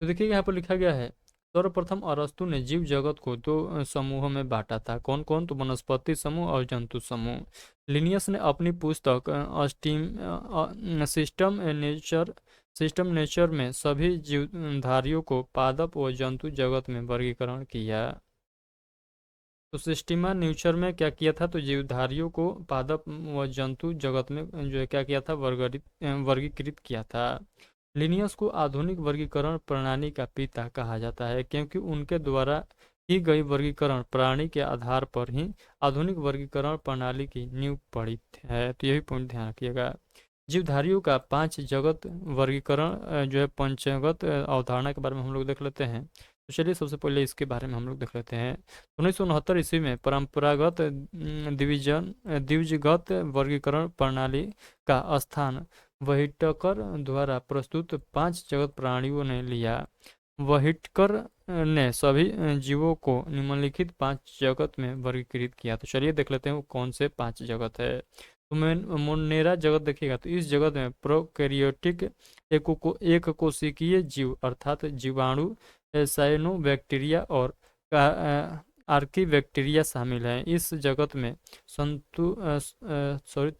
तो देखिए यहाँ पर लिखा गया है, सर्वप्रथम अरस्तु ने जीव जगत को दो समूहों में बांटा था। कौन कौन? तो वनस्पति समूह और जंतु समूह। लिनियस ने अपनी पुस्तक सिस्टम नेचर में सभी जीवधारियों को पादप व जंतु जगत में वर्गीकरण किया। तो सिस्टीमा न्यूचर में क्या किया था? तो जीवधारियों को पादप व जंतु जगत में जो है क्या किया था? वर्गीकृत किया था। लिनियस को आधुनिक वर्गीकरण प्रणाली का पिता कहा जाता है, क्योंकि उनके द्वारा की गई वर्गीकरण प्रणाली के आधार पर ही आधुनिक वर्गीकरण प्रणाली की नींव पड़ी है। तो यही पॉइंट ध्यान रखिएगा। जीवधारियों का 5 जगत वर्गीकरण जो है पंचगत अवधारणा के बारे में हम लोग देख लेते हैं। तो चलिए सबसे पहले इसके बारे में हम लोग देख लेते हैं। 1969 ईस्वी में परंपरागत द्विजगत वर्गीकरण प्रणाली का स्थान व्हिटकर द्वारा प्रस्तुत 5 जगत प्रणालियों ने लिया। व्हिटकर ने सभी जीवों को निम्नलिखित 5 जगत में वर्गीकृत किया। तो चलिए देख लेते हैं वो कौन से 5 जगत है। तो मोनेरा जगत देखिएगा, तो इस जगत में प्रोकैरियोटिक एक कोशिकीय जीव अर्थात जीवाणु, साइनोबैक्टीरिया और आर्कीबैक्टीरिया शामिल हैं। इस जगत में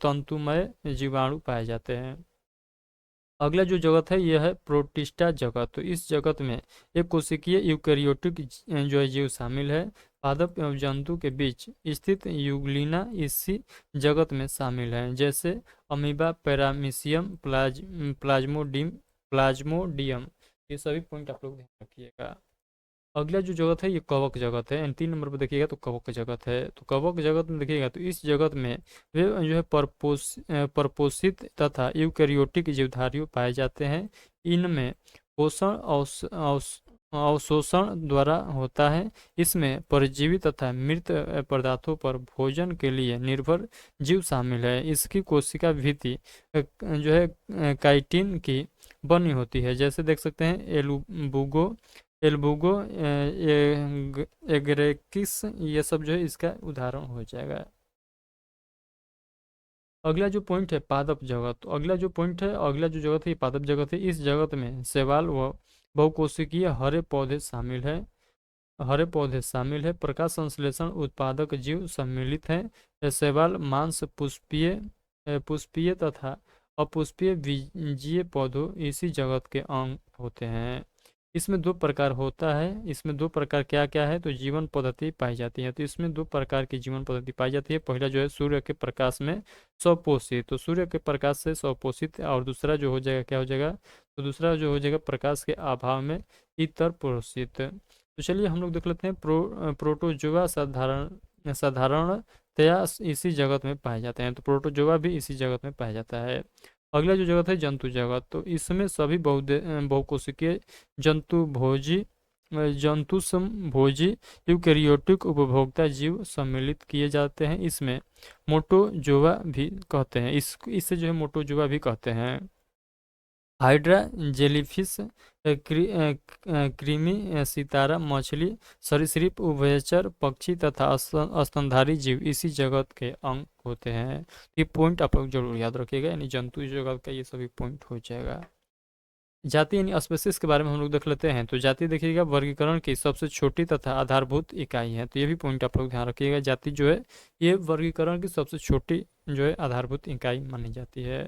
तंतुमय जीवाणु पाए जाते हैं। अगला जो जगत है यह है प्रोटिस्टा जगत। तो इस जगत में एक कोशिकीय यूकैरियोटिक जो है जीव शामिल है। पादप एवं जंतु के बीच स्थित यूग्लिना इसी जगत में शामिल है, जैसे अमीबा, पैरामीशियम, प्लाज्मोडियम। ये सभी पॉइंट आप लोग ध्यान रखिएगा। अगला जो जगत है ये कवक जगत है, 3 नंबर पर देखिएगा तो कवक जगत है। तो कवक जगत में देखिएगा तो इस जगत में वे जो है परपोषित तथा यूकैरियोटिक जीवधारियों पाए जाते हैं। इनमें पोषण अवशोषण द्वारा होता है। इसमें परजीवी तथा मृत पदार्थों पर भोजन के लिए निर्भर जीव शामिल है। इसकी कोशिका भित्ति जो है काइटिन की बनी होती है, जैसे देख सकते हैं एल्बुगो, एग्रेकिस, ये सब जो है इसका उदाहरण हो जाएगा। अगला जो पॉइंट है पादप जगत। तो अगला जो जगत है ये पादप जगत है। इस जगत में शैवाल व बहुकोशिकीय हरे पौधे शामिल है। प्रकाश संश्लेषण उत्पादक जीव सम्मिलित हैं। शैवाल मांस पुष्पीय तथा अपुष्पीय बीजीय पौधों इसी जगत के अंग होते हैं। इसमें 2 प्रकार होता है। इसमें 2 प्रकार क्या क्या है? तो जीवन पद्धति पाई जाती है। तो इसमें 2 प्रकार की जीवन पद्धति पाई जाती है। पहला जो है सूर्य के प्रकाश में स्वपोषित, तो सूर्य के प्रकाश से स्वपोषित, और दूसरा जो हो जाएगा क्या हो जाएगा? तो दूसरा जो हो जाएगा प्रकाश के अभाव में इतर पोषित। तो चलिए हम लोग देख लेते हैं प्रोटोजोआ साधारणतया इसी जगत में पाए जाते हैं। तो प्रोटोजोआ भी इसी जगत में पाया जाता है। अगला जो जगत है जंतु जगत। तो इसमें सभी बहुकोशिकीय जंतुसमभोजी यूकैरियोटिक उपभोक्ता जीव सम्मिलित किए जाते हैं। इसमें मोटोजोआ भी कहते हैं, इससे जो है मोटोजोआ भी कहते हैं। हाइड्रा, जेलीफिश, कृमि, सितारा, मछली, सरीसृप, उभयचर पक्षी तथा स्तनधारी जीव इसी जगत के अंग होते हैं। ये पॉइंट आप लोग जरूर याद रखिएगा, यानी जंतु जगत का ये सभी पॉइंट हो जाएगा। जाति यानी स्पेसिस के बारे में हम लोग देख लेते हैं। तो जाति देखिएगा वर्गीकरण की सबसे छोटी तथा आधारभूत इकाई है। तो ये भी पॉइंट आप लोग ध्यान रखिएगा। जाति जो है ये वर्गीकरण की सबसे छोटी जो है आधारभूत इकाई मानी जाती है।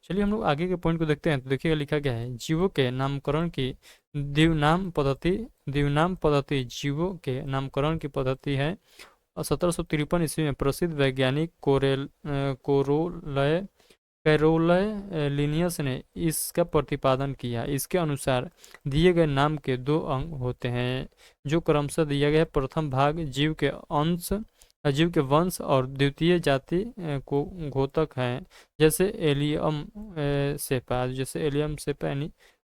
चलिए हम लोग आगे के पॉइंट को देखते हैं। तो देखिएगा लिखा गया है जीवों के नामकरण की द्विनाम पद्धति जीवों के नामकरण की पद्धति है। 1753 ईस्वी में प्रसिद्ध वैज्ञानिक कैरोलय लिनियस ने इसका प्रतिपादन किया। इसके अनुसार दिए गए नाम के 2 अंग होते हैं, जो क्रमशः दिया गया है। प्रथम भाग जीव के वंश और द्वितीय जाति को घोतक हैं, जैसे एलियम सेपा यानी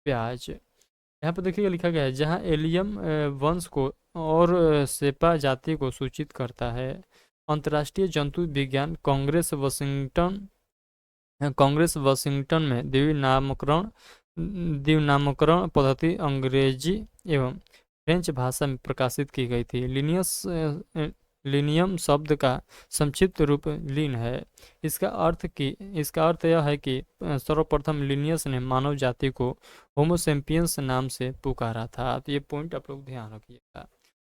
प्याज। यहाँ पर देखिए लिखा गया है जहाँ एलियम वंश को और सेपा जाति को सूचित करता है। अंतर्राष्ट्रीय जंतु विज्ञान कांग्रेस वाशिंगटन कांग्रेस वाशिंगटन में द्विनामकरण पद्धति अंग्रेजी एवं फ्रेंच भाषा में प्रकाशित की गई थी। लिनियम शब्द का संक्षिप्त रूप लीन है। इसका अर्थ यह है कि सर्वप्रथम लिनियस ने मानव जाति को होमो सेपियंस नाम से पुकारा था। तो ये पॉइंट आप लोग ध्यान रखिएगा।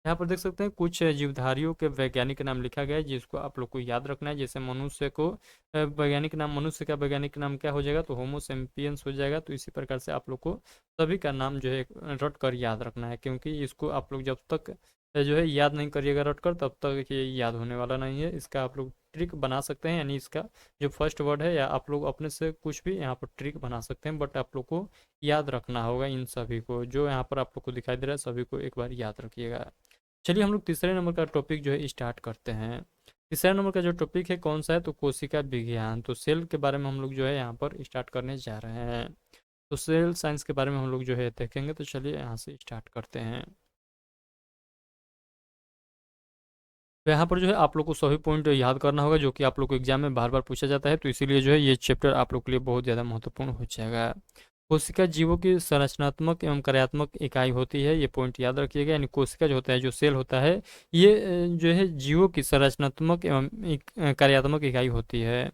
यहाँ पर देख सकते हैं कुछ जीवधारियों के वैज्ञानिक नाम लिखा गया है, जिसको आप लोग को याद रखना है। जैसे मनुष्य को वैज्ञानिक नाम, मनुष्य का वैज्ञानिक नाम क्या हो जाएगा, तो होमो सेपियंस हो जाएगा। तो इसी प्रकार से आप लोग को सभी का नाम जो है रट कर याद रखना है, क्योंकि इसको आप लोग जब तक जो है याद नहीं करिएगा रट कर, तब तक ये याद होने वाला नहीं है। इसका आप लोग ट्रिक बना सकते हैं, यानी इसका जो फर्स्ट वर्ड है, या आप लोग अपने से कुछ भी यहाँ पर ट्रिक बना सकते हैं, बट आप लोग को याद रखना होगा। इन सभी को जो यहाँ पर आप लोग को दिखाई दे रहा है, सभी को एक बार याद रखिएगा। चलिए हम लोग तीसरे नंबर का टॉपिक जो है स्टार्ट करते हैं। तीसरे नंबर का जो टॉपिक है कौन सा है, तो कोशिका विज्ञान। तो सेल के बारे में हम लोग जो है यहाँ पर स्टार्ट करने जा रहे हैं। तो सेल साइंस के बारे में हम लोग जो है देखेंगे। तो चलिए यहाँ से स्टार्ट करते हैं। तो यहाँ पर जो है आप लोग को सभी पॉइंट याद करना होगा, जो कि आप लोग को एग्जाम में बार बार पूछा जाता है। तो इसीलिए जो है ये चैप्टर आप लोग के लिए बहुत ज़्यादा महत्वपूर्ण हो जाएगा। कोशिका जीवों की संरचनात्मक एवं कार्यात्मक इकाई होती है, ये पॉइंट याद रखिएगा। यानी कोशिका जो होता है, जो सेल होता है, ये जो है जीवों की संरचनात्मक एवं कार्यात्मक इकाई होती है।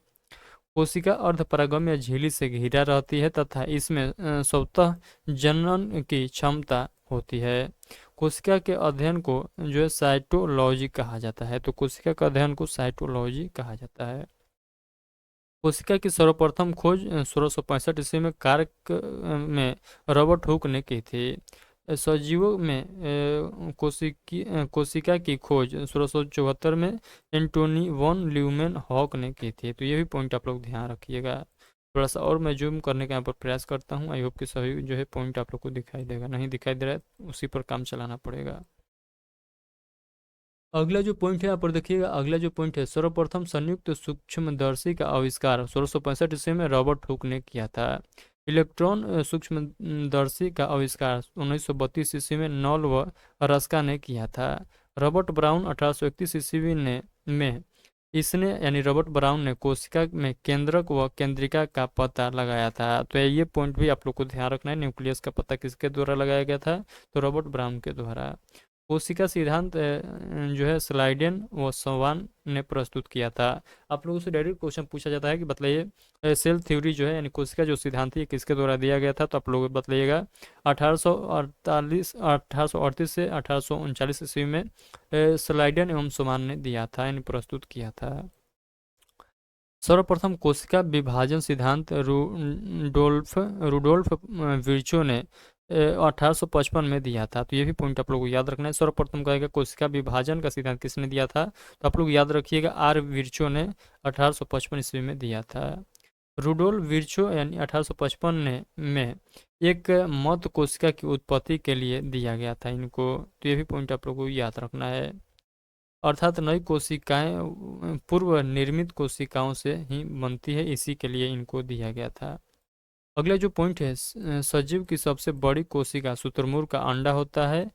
कोशिका अर्धपरागम या झिल्ली से घिरा रहती है तथा इसमें स्वतः जनन की क्षमता होती है। कोशिका के अध्ययन को जो है साइटोलॉजी कहा जाता है। तो कोशिका के अध्ययन को साइटोलॉजी कहा जाता है। कोशिका की सर्वप्रथम खोज 1665 ईस्वी में कार्क में रॉबर्ट हुक ने की थी। सजीवों में कोशिका की खोज 1674 में एंटोनी वॉन ल्यूमेन हॉक ने की थी। तो ये भी पॉइंट आप लोग ध्यान रखिएगा। थोड़ा सा और मैं जूम करने का यहाँ पर प्रयास करता हूँ। आई होप कि सभी जो है पॉइंट आप लोग को दिखाई देगा। नहीं दिखाई दे रहा है, उसी पर काम चलाना पड़ेगा। अगला जो पॉइंट है यहाँ पर देखिएगा। अगला जो पॉइंट है, सर्वप्रथम संयुक्त सूक्ष्मदर्शी का आविष्कार 1665 ईस्वी में रॉबर्ट हुक ने किया था। इलेक्ट्रॉन सूक्ष्मदर्शी का आविष्कार 1932 ईस्वी में नॉल व रस्का ने किया था। रॉबर्ट ब्राउन 1831 ईस्वी ने में इसने यानी रॉबर्ट ब्राउन ने कोशिका में केंद्रक व केंद्रिका का पता लगाया था। तो ये पॉइंट भी आप लोग को ध्यान रखना है। न्यूक्लियस का पता किसके द्वारा लगाया गया था, तो रॉबर्ट ब्राउन के द्वारा। कोशिका सिद्धांत जो है स्लाइडेन व सवान ने प्रस्तुत किया था। आप लोगों से डायरेक्ट क्वेश्चन पूछा जाता है कि बताइए सेल थ्योरी जो है यानी कोशिका जो सिद्धांत है किसके द्वारा दिया गया था, तो आप लोग बताइएगा। 1838 से 1839 ईस्वी में स्लाइडेन एवं सवान ने दिया था, यानी प्रस्तुत किया था। सर्वप्रथम कोशिका विभाजन सिद्धांत रुडोल्फ विर्चो ने 1855 में दिया था। तो ये भी पॉइंट आप लोगों को याद रखना है। सर्वप्रथम कहेगा कोशिका विभाजन का सिद्धांत किसने दिया था, तो आप लोग याद रखिएगा आर विर्चो ने 1855 ईस्वी में दिया था। रुडोल्फ विर्चो यानी 1855 ने में एक मत कोशिका की उत्पत्ति के लिए दिया गया था इनको। तो ये भी पॉइंट आप लोगों को याद रखना है। अर्थात नई कोशिकाएं पूर्व निर्मित कोशिकाओं से ही बनती है, इसी के लिए इनको दिया गया था। अगला जो पॉइंट है, सजीव की सबसे बड़ी कोशिका शुतुरमुर्ग का अंडा होता है,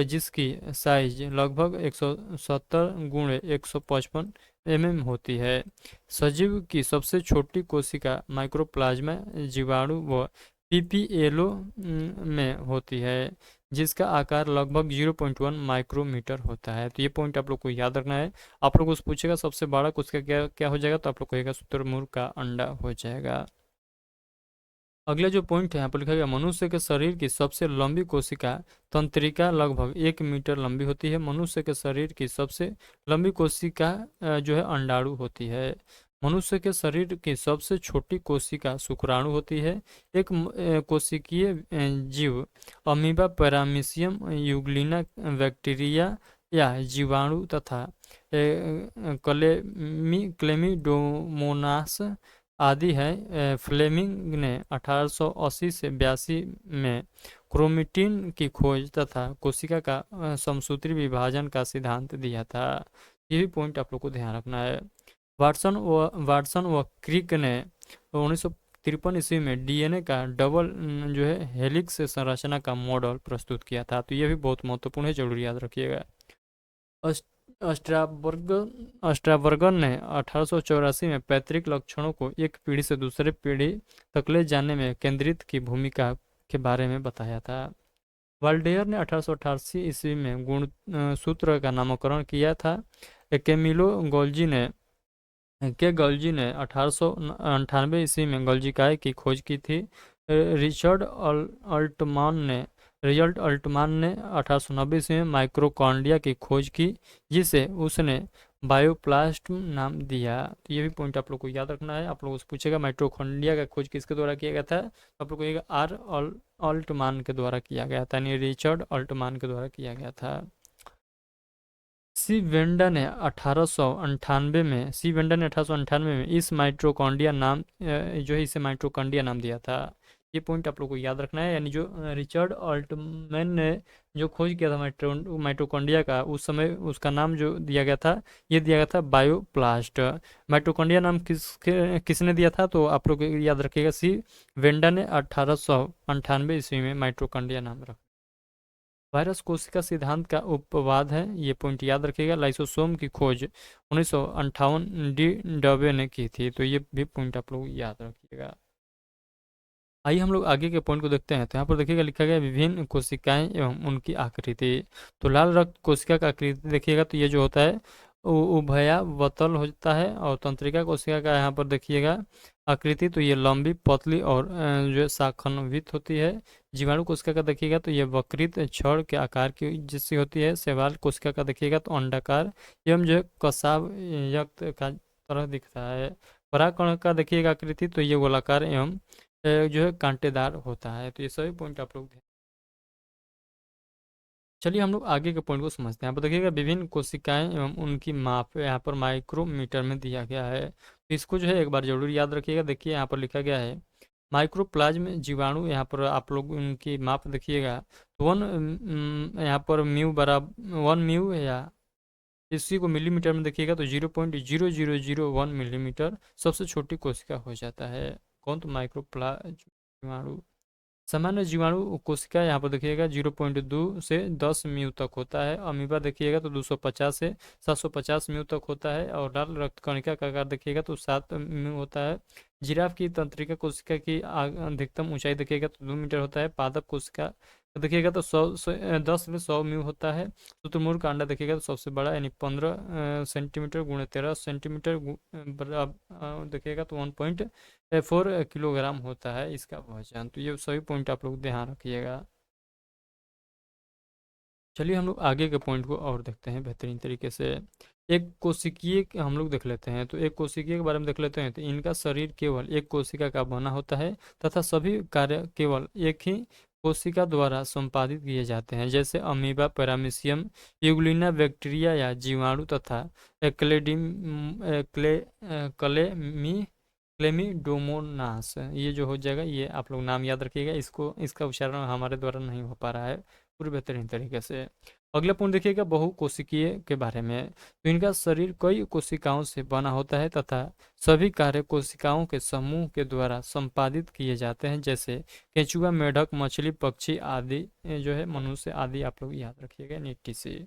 जिसकी साइज लगभग 170 गुणे 155 होती है। सजीव की सबसे छोटी कोशिका माइक्रोप्लाज्मा जीवाणु व पीपीएलो में होती है, जिसका आकार लगभग 0.1 माइक्रोमीटर होता है। तो ये पॉइंट आप लोग को याद रखना है। आप लोग उससे पूछेगा सबसे बड़ा कोशिका क्या क्या हो जाएगा, तो आप लोग कहेगा शुतुरमुर्ग का अंडा हो जाएगा। अगला जो पॉइंट है यहाँ पर लिखा गया, मनुष्य के शरीर की सबसे लंबी कोशिका तंत्रिका लगभग 1 मीटर लंबी होती है। मनुष्य के शरीर की सबसे लंबी कोशिका जो है अंडाणु होती है। मनुष्य के शरीर की सबसे छोटी कोशिका शुक्राणु होती है। एक कोशिकीय जीव अमीबा, पैरामीशियम, यूग्लिना, बैक्टीरिया या जीवाणु तथा क्लेमिडोमोनास आदि है। फ्लेमिंग ने 1880 से 82 में क्रोमेटिन की खोज तथा कोशिका का समसूत्री विभाजन का सिद्धांत दिया था। ये भी पॉइंट आप लोग को ध्यान रखना है। वाटसन व क्रिक ने 1953 ईस्वी में डीएनए का डबल जो है हेलिक्स संरचना का मॉडल प्रस्तुत किया था। तो ये भी बहुत महत्वपूर्ण है, जरूर याद रखिएगा। अस्ट्राबर्गन ने 1884 में पैतृक लक्षणों को एक पीढ़ी से दूसरे पीढ़ी तक ले जाने में केंद्रित की भूमिका के बारे में बताया था। वाल्डेयर ने 1888 ईस्वी में गुण सूत्र का नामकरण किया था। केमिलो गॉल्जी ने 1898 ईस्वी में गॉल्जिकाई की खोज की थी। रिचर्ड अल्टमान ने 1890 ईस्वी में माइक्रोकॉन्ड्रिया की खोज की, जिसे उसने बायोप्लास्ट नाम दिया। तो ये भी पॉइंट आप लोग को याद रखना है। आप लोगों से पूछेगा माइक्रोकॉन्ड्रिया का खोज किसके द्वारा किया गया था, तो आप लोग को ये अल्टमान के द्वारा किया गया था, यानी रिचर्ड अल्टमान के द्वारा किया गया था। सी वेंडा ने 1898 में इस माइटोकॉन्ड्रिया नाम जो है इसे माइटोकॉन्ड्रिया नाम दिया था। ये पॉइंट आप लोग को याद रखना है, यानी जो रिचर्ड ऑल्टमैन ने जो खोज किया था माइटोकॉन्ड्रिया का, उस समय उसका नाम जो दिया गया था, ये दिया गया था बायोप्लास्ट। माइटोकॉन्ड्रिया नाम किसने दिया था, तो आप लोग याद रखिएगा सी वेंडा ने 1898 ईस्वी में माइटोकॉन्ड्रिया नाम रखा। वायरस कोशिका सिद्धांत का उपवाद है, ये पॉइंट याद रखिएगा। लाइसोसोम की खोज 1958 डी डबे ने की थी, तो ये भी पॉइंट आप लोग याद रखिएगा। आइए हम लोग आगे के पॉइंट को देखते हैं। तो यहाँ पर देखिएगा लिखा गया विभिन्न कोशिकाएं एवं उनकी आकृति। तो लाल रक्त कोशिका का आकृति देखिएगा, तो ये जो होता है उभयावतल होता है। और तंत्रिका कोशिका का यहाँ पर देखिएगा आकृति, तो ये लंबी पतली और जो है शाखान्वित होती है। जीवाणु कोशिका का देखिएगा तो ये वक्रित छड़ के आकार की जिससे होती है। शैवाल कोशिका का देखिएगा तो अंडाकार एवं जो है कसाव युक्त का तरह दिखता है। परागकण का देखिएगा आकृति, तो ये गोलाकार एवं जो है कांटेदार होता है। तो ये सभी पॉइंट आप लोग। चलिए हम लोग आगे के पॉइंट को समझते हैं। यहाँ पर देखिएगा विभिन्न कोशिकाएं एवं उनकी माप यहाँ पर माइक्रोमीटर में दिया गया है। तो इसको जो है एक बार जरूर याद रखिएगा। देखिए यहाँ पर लिखा गया है माइक्रोप्लाज्म जीवाणु, यहाँ पर आप लोग उनकी माप देखिएगा तो यहाँ पर म्यू बराबर 1 म्यू या इसी को मिलीमीटर में देखिएगा तो 0.0001 मिलीमीटर सबसे छोटी कोशिका हो जाता है। कौन, तो माइक्रोप्लाज्म जीवाणु। सामान्य जीवाणु कोशिका यहाँ पर देखिएगा 0.2 से 10 म्यू तक होता है। अमीबा देखिएगा तो 250 से 750 म्यू तक होता है। और लाल रक्त कणिका का आकार देखिएगा तो 7 म्यू होता है। जिराफ की तंत्रिका कोशिका की अधिकतम ऊंचाई देखिएगा तो 2 मीटर होता है। पादप कोशिका देखिएगा तो 10 से 100 म्यू होता है। शुतुरमुर्ग का अंडा देखिएगा तो सबसे बड़ा यानी 15 सेंटीमीटर गुणे 13 सेंटीमीटर देखिएगा तो 1.4 किलोग्राम होता है इसका वजन। तो ये सभी पॉइंट आप लोग ध्यान रखिएगा। चलिए हम लोग आगे के पॉइंट को और देखते हैं बेहतरीन तरीके से। एक कोशिकीय हम लोग देख लेते हैं। तो एक कोशिकीय के बारे में देख लेते हैं। तो इनका शरीर केवल एक कोशिका का बना होता है तथा सभी कार्य केवल एक ही कोशिका द्वारा संपादित किए जाते हैं, जैसे अमीबा, पैरामीशियम, यूग्लिना बैक्टीरिया या जीवाणु तथा क्लेडिम क्ले क्लेमी क्लेमिडोमोनास। ये जो हो जाएगा, ये आप लोग नाम याद रखिएगा। इसका उच्चारण हमारे द्वारा नहीं हो पा रहा है पूरी बेहतरीन तरीके से। अगला पॉइंट देखिएगा बहुकोशिकीय के बारे में। तो इनका शरीर कई कोशिकाओं से बना होता है तथा सभी कार्य कोशिकाओं के समूह के द्वारा संपादित किए जाते हैं, जैसे केंचुआ, मेढक, मछली, पक्षी आदि जो है मनुष्य आदि आप लोग याद रखिएगा नीति से।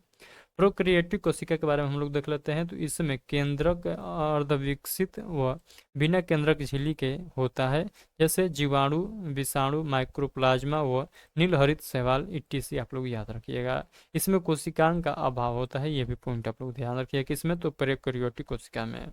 प्रोक्रिएटिव कोशिका के बारे में हम लोग देख लेते हैं। तो इसमें केंद्रक अर्धविकसित व बिना केंद्रक झिल्ली के होता है, जैसे जीवाणु, विषाणु, माइक्रोप्लाज्मा व नीलहरित शैवाल इत्यादि आप लोग याद रखिएगा। इसमें कोशिकांग का अभाव होता है, ये भी पॉइंट आप लोग ध्यान रखिएगा। किसमें, तो प्रोकैरियोटिक कोशिका में।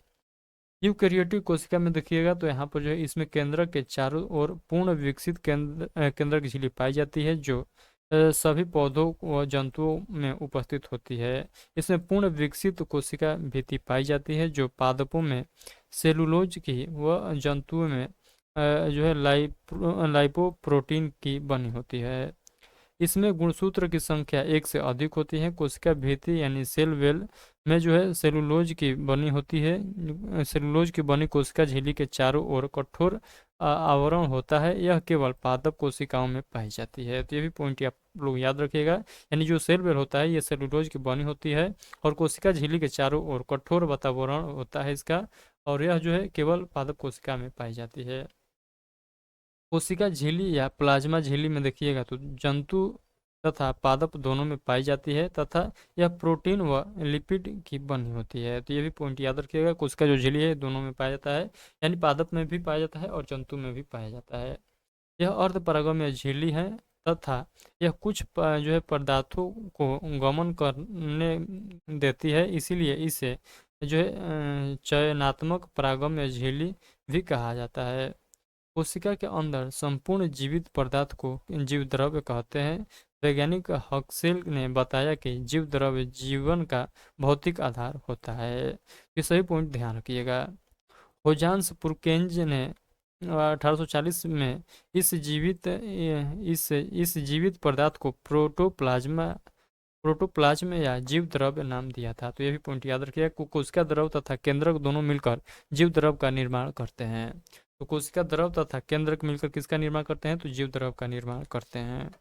यूकैरियोटिक कोशिका में देखिएगा तो यहाँ पर जो है इसमें केंद्रक के चारों ओर पूर्ण विकसित केंद्रक झिल्ली पाई जाती है, जो सभी पौधों व जंतुओं में उपस्थित होती है। इसमें पूर्ण विकसित कोशिका भित्ति पाई जाती है, जो पादपों में सेलुलोज की व जंतुओं में जो है लाइपोप्रोटीन की बनी होती है। इसमें गुणसूत्र की संख्या एक से अधिक होती है। कोशिका भित्ति यानी सेल वेल में जो है सेलुलोज की बनी होती है। सेलुलोज की बनी कोशिका झिल्ली के चारों ओर कठोर आवरण होता है। यह केवल पादप कोशिकाओं में पाई जाती है। तो ये भी पॉइंट आप लोग याद रखिएगा। यानी जो सेल वेल होता है ये सेलुलोज की बनी होती है और कोशिका झिल्ली के चारों ओर कठोर वातावरण होता है इसका, और यह जो है केवल पादप कोशिका में पाई जाती है। कोशिका झिल्ली या प्लाज्मा झिल्ली में देखिएगा तो जंतु तथा पादप दोनों में पाई जाती है तथा यह प्रोटीन व लिपिड की बनी होती है। तो ये भी पॉइंट याद रखिएगा। कोशिका जो झिल्ली है दोनों में पाया जाता है, यानी पादप में भी पाया जाता है और जंतु में भी पाया जाता है। यह अर्धपरागम झिल्ली है तथा यह कुछ जो है पदार्थों को गमन करने देती है, इसीलिए इसे जो है चयनात्मक परागम झिल्ली भी कहा जाता है। कोशिका के अंदर संपूर्ण जीवित पदार्थ को जीव द्रव्य कहते हैं। वैज्ञानिक हक्सेल ने बताया कि जीव द्रव्य जीवन का भौतिक आधार होता है। ये सही पॉइंट ध्यान रखिएगा। होजान्स पुरकेंज ने 1840 में इस जीवित पदार्थ को प्रोटोप्लाज्म या जीव द्रव्य नाम दिया था। तो ये भी पॉइंट याद रखिएगा। कोशिका द्रव तथा केंद्रक दोनों मिलकर जीव द्रव का निर्माण करते हैं। तो कोशिका द्रव तथा केंद्रक मिलकर किसका निर्माण करते हैं? तो जीव द्रव का निर्माण करते हैं।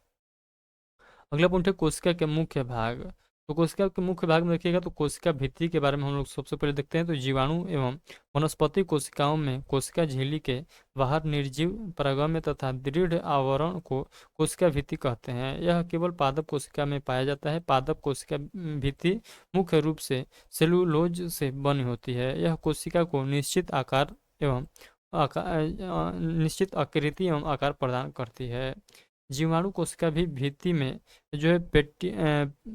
अगला पॉइंट है कोशिका के मुख्य भाग। तो कोशिका के मुख्य भाग में देखिएगा तो कोशिका भित्ति के बारे में हम लोग सबसे पहले देखते हैं। तो जीवाणु एवं वनस्पति कोशिकाओं में कोशिका झिल्ली के बाहर निर्जीव परागम्य तथा दृढ़ आवरण को कोशिका भित्ति कहते हैं। यह केवल पादप कोशिका में पाया जाता है। पादप कोशिका भित्ति मुख्य रूप से सेलुलोज से बनी होती है। यह कोशिका को निश्चित आकृति एवं आकार प्रदान करती है। जीवाणु कोशिका भी भित्ति में जो है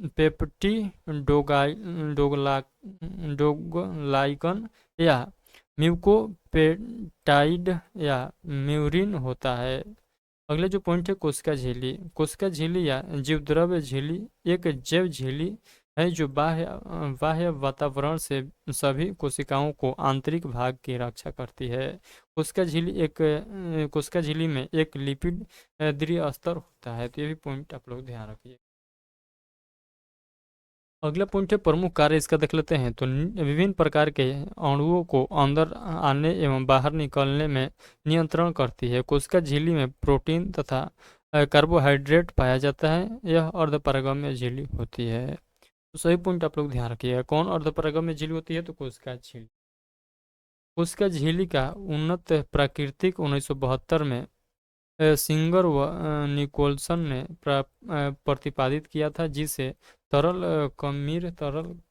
पेप्टी डोगलाइकन या म्यूकोपेटाइड या म्यूरिन होता है। अगले जो पॉइंट है कोशिका झिल्ली। कोशिका झिल्ली या जीवद्रव्य झिल्ली एक जैव झिल्ली है जो बाह्य वातावरण से सभी कोशिकाओं को आंतरिक भाग की रक्षा करती है। कोशिका झिल्ली में एक लिपिड द्विस्तर होता है। तो ये भी पॉइंट आप लोग ध्यान रखिए। अगला पॉइंट है प्रमुख कार्य, इसका देख लेते हैं। तो विभिन्न प्रकार के अणुओं को अंदर आने एवं बाहर निकलने में नियंत्रण करती है। कोशिका झिल्ली में प्रोटीन तथा कार्बोहाइड्रेट पाया जाता है। यह अर्धपरागम्य झिल्ली होती है। तो सही पॉइंट आप लोग ध्यान रखिएगा। कौन अर्धपरागम्य झिल्ली होती है? तो कोशिका झिल्ली। कोशिका झिल्ली का उन्नत प्राकृतिक 1972 में सिंगर व निकोलसन ने प्रतिपादित किया था, जिसे तरल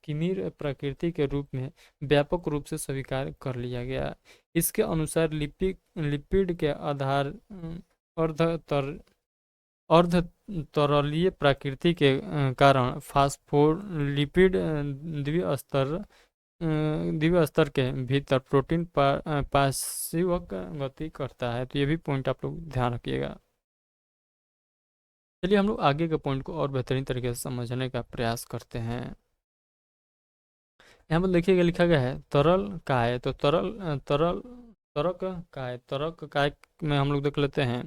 किमीर प्रकृति के रूप में व्यापक रूप से स्वीकार कर लिया गया। इसके अनुसार लिपिड के आधार अर्ध तरलीय प्रकृति के कारण फास्फोलिपिड द्विस्तर के भीतर प्रोटीन पाशिवक गति करता है। तो ये भी पॉइंट आप लोग ध्यान रखिएगा। चलिए हम लोग आगे के पॉइंट को और बेहतरीन तरीके से समझने का प्रयास करते हैं। यहाँ पर देखिएगा लिखा गया है तरल काय। तो तरक काय में हम लोग देख लेते हैं।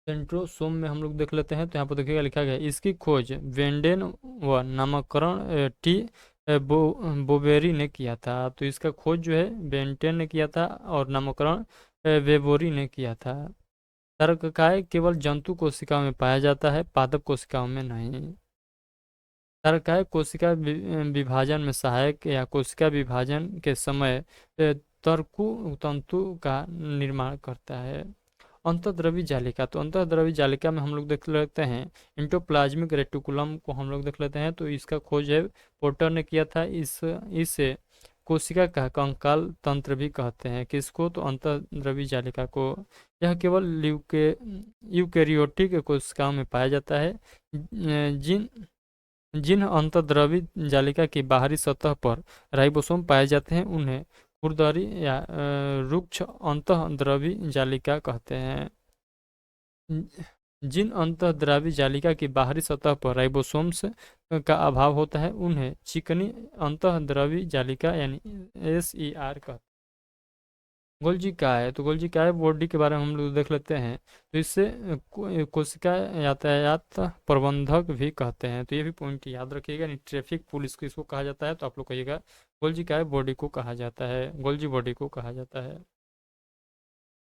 सेंट्रोसोम में हम लोग देख लेते हैं। तो यहाँ पर देखिएगा लिखा गया है इसकी खोज वेंडेन व नामकरण टी बोवेरी ने किया था। तो इसका खोज जो है बेंटेन ने किया था और नामकरण वेबोरी ने किया था। तरककाय केवल जंतु कोशिकाओं में पाया जाता है, पादप कोशिकाओं में नहीं। तरकाय कोशिका विभाजन में सहायक या कोशिका विभाजन के समय तरकु तंतु का निर्माण करता है। अंतःद्रवी जालिका। तो अंतःद्रवी जालिका में हम लोग देख लेते हैं इंटोप्लाज्मिक रेटिकुलम को हम लोग देख लेते हैं। तो इसका खोज है पोर्टर ने किया था। इसे कोशिका का कंकाल तंत्र भी कहते हैं। किसको? तो अंतःद्रवी जालिका को। यह केवल यूकेरियोटिक कोशिकाओं में पाया जाता है। जिन अंतःद्रवी जालिका की बाहरी सतह पर राइबोसोम पाए जाते हैं उन्हें खुरदरी या रुक्ष अंतःद्रवी जालिका कहते हैं। जिन अंतःद्रवी जालिका की बाहरी सतह पर राइबोसोम्स का अभाव होता है उन्हें चिकनी अंतःद्रवी जालिका यानी SER कहते हैं। गोल्जी काय। तो गोल्जी काय बॉडी के बारे में हम लोग देख लेते हैं। तो इससे कोशिका यातायात प्रबंधक भी कहते हैं। तो ये भी पॉइंट याद रखिएगा। यानी ट्रैफिक पुलिस को इसको कहा जाता है। तो आप लोग कहिएगा गोल्जी काय बॉडी को कहा जाता है, गोल्जी बॉडी को कहा जाता है।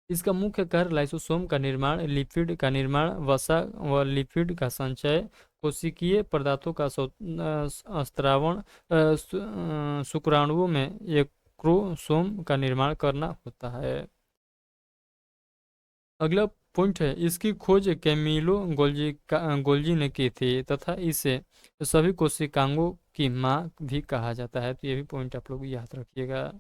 इसका मुख्य कार्य लाइसोसोम का निर्माण, लिपिड का निर्माण, वसा व लिपिड का संचय, कोशिकीय पदार्थों का स्त्रावण, शुक्राणुओं में एक क्रोमोसोम का निर्माण करना होता है। अगला पॉइंट है, इसकी खोज कैमिलो गोल्जी ने की थी तथा इसे सभी कोशिकांगों की माँ भी कहा जाता है। तो ये भी पॉइंट आप लोग याद रखिएगा।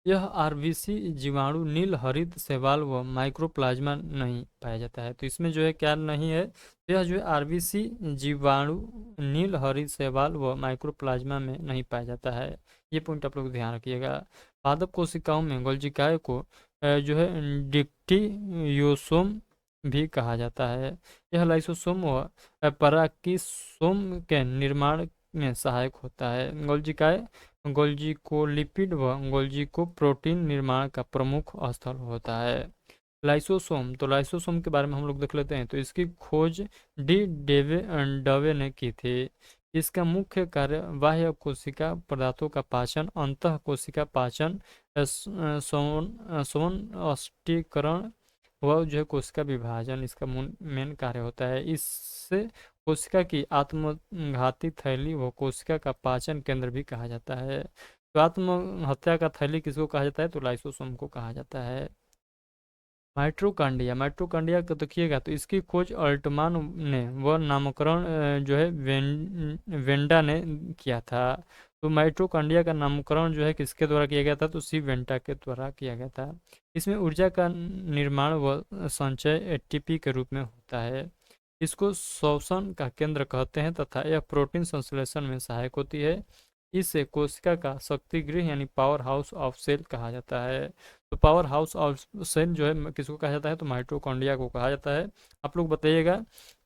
यह आरबीसी जीवाणु नील हरित शैवाल व माइक्रोप्लाज्मा नहीं पाया जाता है। तो इसमें जो है क्या नहीं है, तो यह जो है आरबीसी जीवाणु नील हरित शैवाल व माइक्रोप्लाज्मा में नहीं पाया जाता है। ये पॉइंट आप लोग ध्यान रखिएगा। पादप कोशिकाओं में गोल्जिकाए को जो है डिक्टियोसोम भी कहा जाता है। यह लाइसोसोम व पराकिसोम के निर्माण में सहायक होता है। गोल्जी को लिपिड व गोल्जी को प्रोटीन निर्माण का प्रमुख स्थल होता है। लाइसोसोम, तो लाइसोसोम के बारे में हम लोग देख लेते हैं। तो इसकी खोज डवे ने की थी। इसका मुख्य कार्य बाह्य कोशिका पदार्थों का पाचन, अंतः कोशिका पाचन, स्वनष्टीकरण व जो है कोशिका विभाजन इसका मेन कार्य होता है। इससे कोशिका की आत्मघाती थैली व कोशिका का पाचन केंद्र भी कहा जाता है। तो आत्महत्या का थैली किसको कहा जाता है, तो लाइसोसोम को कहा जाता है। माइट्रोकांडिया को देखिएगा, तो इसकी खोज अल्टमान ने व नामकरण जो है वेंडा ने किया था। तो माइट्रोकांडिया का नामकरण जो है किसके द्वारा किया गया था, तो सी वेंटा के द्वारा किया गया था। इसमें ऊर्जा का निर्माण व संचय एटीपी के रूप में होता है। इसको श्वसन का केंद्र कहते हैं तथा यह प्रोटीन संश्लेषण में सहायक होती है। इसे कोशिका का शक्ति गृह यानी पावर हाउस ऑफ सेल कहा जाता है। तो पावर हाउस ऑफ सेल जो है किसको कहा जाता है, तो माइटोकॉन्ड्रिया को कहा जाता है। आप लोग बताइएगा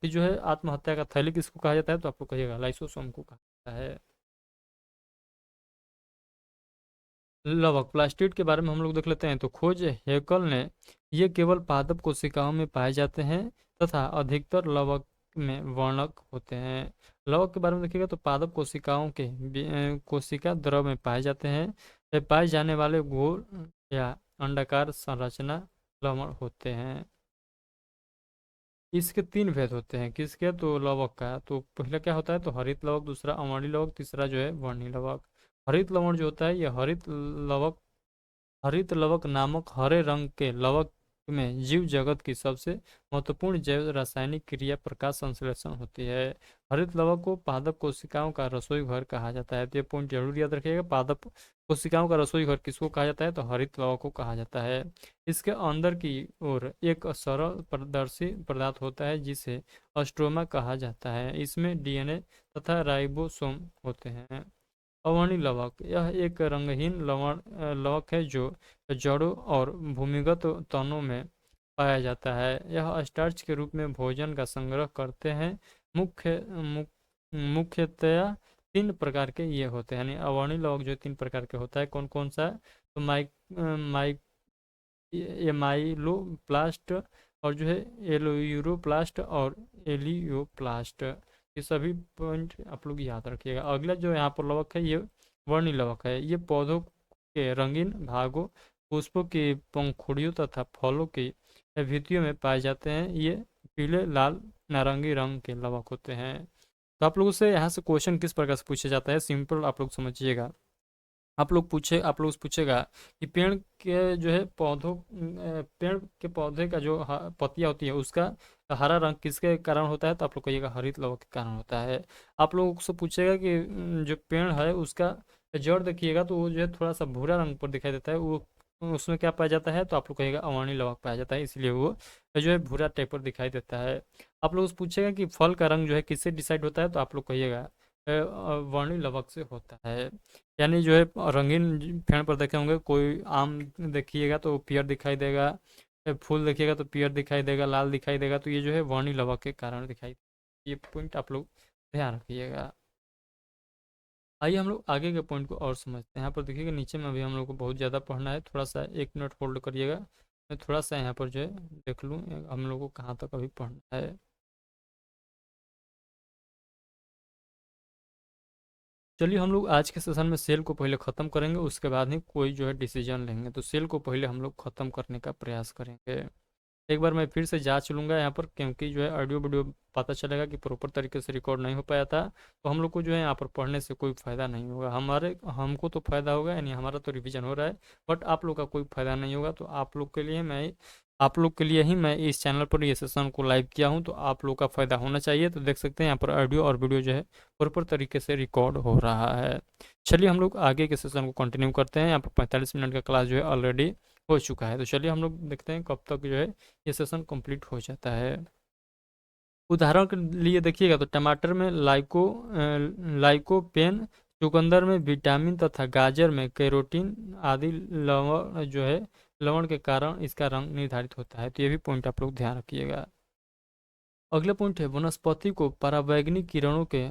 कि जो है आत्महत्या का थैली किसको कहा जाता है, तो आप लोग कहिएगा लाइसोसोम को कहा जाता है। लवक, प्लास्टिड के बारे में हम लोग देख लेते हैं। तो खोज हेकल ने ये केवल पादप कोशिकाओं में पाए जाते हैं तथा अधिकतर लवक में वर्णक होते हैं। लवक के बारे में देखिएगा, तो पादप कोशिकाओं के कोशिका द्रव में पाए जाते हैं। ये पाए जाने वाले गोल या अंडाकार संरचना लवण होते हैं। इसके तीन भेद होते हैं, किसके, तो लवक का। तो पहला क्या होता है, तो हरित लवक, दूसरा अवर्णी लवक, तीसरा जो है वर्णी लवक। हरित लवण जो होता है, यह हरित लवक नामक हरे रंग के लवक में जीव जगत की सबसे महत्वपूर्ण जैव रासायनिक क्रिया प्रकाश संश्लेषण होती है। हरित लवक को पादप कोशिकाओं का रसोई घर कहा जाता है। तो ये पॉइंट जरूर याद रखिएगा, पादप कोशिकाओं का रसोई घर किसको कहा जाता है, तो हरित लवक को कहा जाता है। इसके अंदर की ओर एक सरल पारदर्शी पदार्थ होता है जिसे अस्ट्रोमा कहा जाता है। इसमें डीएनए तथा राइबोसोम होते हैं। अवर्णी लवक, यह एक रंगहीन लवक है जो जड़ों और भूमिगत तनों में पाया जाता है। यह स्टार्च के रूप में भोजन का संग्रह करते हैं। मुख्यतया तीन प्रकार के ये होते हैं, यानी अवर्णी लवक जो तीन प्रकार के होता है। कौन कौन सा, तो माइक एमाइलोप्लास्ट और जो है एलोयूरोप्लास्ट और एलियोप्लास्ट। ये सभी पॉइंट आप लोग याद रखिएगा। अगला जो यहाँ पर लवक है, ये वर्णी लवक है। ये पौधों के रंगीन भागों, पुष्पों की पंखुड़ियों तथा फलों की भित्तियों में पाए जाते हैं। ये पीले, लाल, नारंगी रंग के लवक होते हैं। तो आप लोगों से यहाँ से क्वेश्चन किस प्रकार से पूछा जाता है, सिंपल आप लोग समझिएगा। आप लोग से पूछेगा कि पेड़ के जो है पेड़ के पौधे का जो पत्तियां होती है उसका हरा रंग किसके कारण होता है, तो आप लोग कहिएगा हरित लवक के कारण होता है। आप लोगों से पूछेगा कि जो पेड़ है उसका जड़ देखिएगा, तो वो जो है थोड़ा सा भूरा रंग पर दिखाई देता है, वो उसमें क्या पाया जाता है, तो आप लोग कहिएगा अवर्णी लवक पाया जाता है, इसलिए वो जो है भूरा टाइप पर दिखाई देता है। आप लोग से पूछेगा कि फल का रंग जो है किससे डिसाइड होता है, तो आप लोग कहिएगा वर्णी लवक से होता है। यानी जो है रंगीन पेड़ पर देखे होंगे, कोई आम देखिएगा तो पीयर दिखाई देगा, फूल देखिएगा तो पीयर दिखाई देगा, लाल दिखाई देगा, तो ये जो है वर्णी लवक के कारण दिखाई। ये पॉइंट आप लोग ध्यान रखिएगा। आइए हम लोग आगे के पॉइंट को और समझते हैं। यहाँ पर देखिएगा नीचे में अभी हम लोग को बहुत ज़्यादा पढ़ना है, थोड़ा सा 1 मिनट होल्ड करिएगा। मैं थोड़ा सा यहाँ पर जो है देख लूँ हम लोग को कहाँ तक अभी पढ़ना है। चलिए हम लोग आज के सेशन में सेल को पहले ख़त्म करेंगे, उसके बाद ही कोई जो है डिसीजन लेंगे। तो सेल को पहले हम लोग ख़त्म करने का प्रयास करेंगे। एक बार मैं फिर से जांच लूँगा यहाँ पर, क्योंकि जो है ऑडियो वीडियो पता चलेगा कि प्रॉपर तरीके से रिकॉर्ड नहीं हो पाया था, तो हम लोग को जो है यहाँ पर पढ़ने से कोई फ़ायदा नहीं होगा। हमको तो फ़ायदा होगा, यानी हमारा तो रिवीजन हो रहा है, बट आप लोग का कोई फ़ायदा नहीं होगा। तो आप लोग के लिए ही मैं इस चैनल पर ये सेशन को लाइव किया हूँ, तो आप लोग का फ़ायदा होना चाहिए। तो देख सकते हैं यहाँ पर ऑडियो और वीडियो जो है प्रॉपर तरीके से रिकॉर्ड हो रहा है। चलिए हम लोग आगे के सेशन को कंटिन्यू करते हैं। यहाँ पर 45 मिनट का क्लास जो है ऑलरेडी हो चुका है, तो चलिए हम लोग देखते हैं कब तक जो है ये सेशन कंप्लीट हो जाता है। उदाहरण के लिए देखिएगा तो टमाटर में लाइकोपेन, चुकंदर में विटामिन तथा गाजर में कैरोटीन आदि लवण जो है लवण के कारण इसका रंग निर्धारित होता है। तो ये भी पॉइंट आप लोग ध्यान रखिएगा। अगला पॉइंट है वनस्पति को पराबैंगनी किरणों के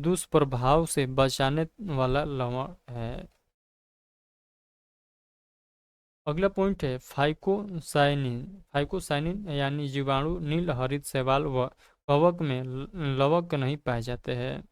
दुष्प्रभाव से बचाने वाला लवण है। अगला पॉइंट है फाइकोसाइनिन। फाइकोसाइनिन यानी जीवाणु नील हरित शैवाल व कवक में लवक नहीं पाए जाते हैं।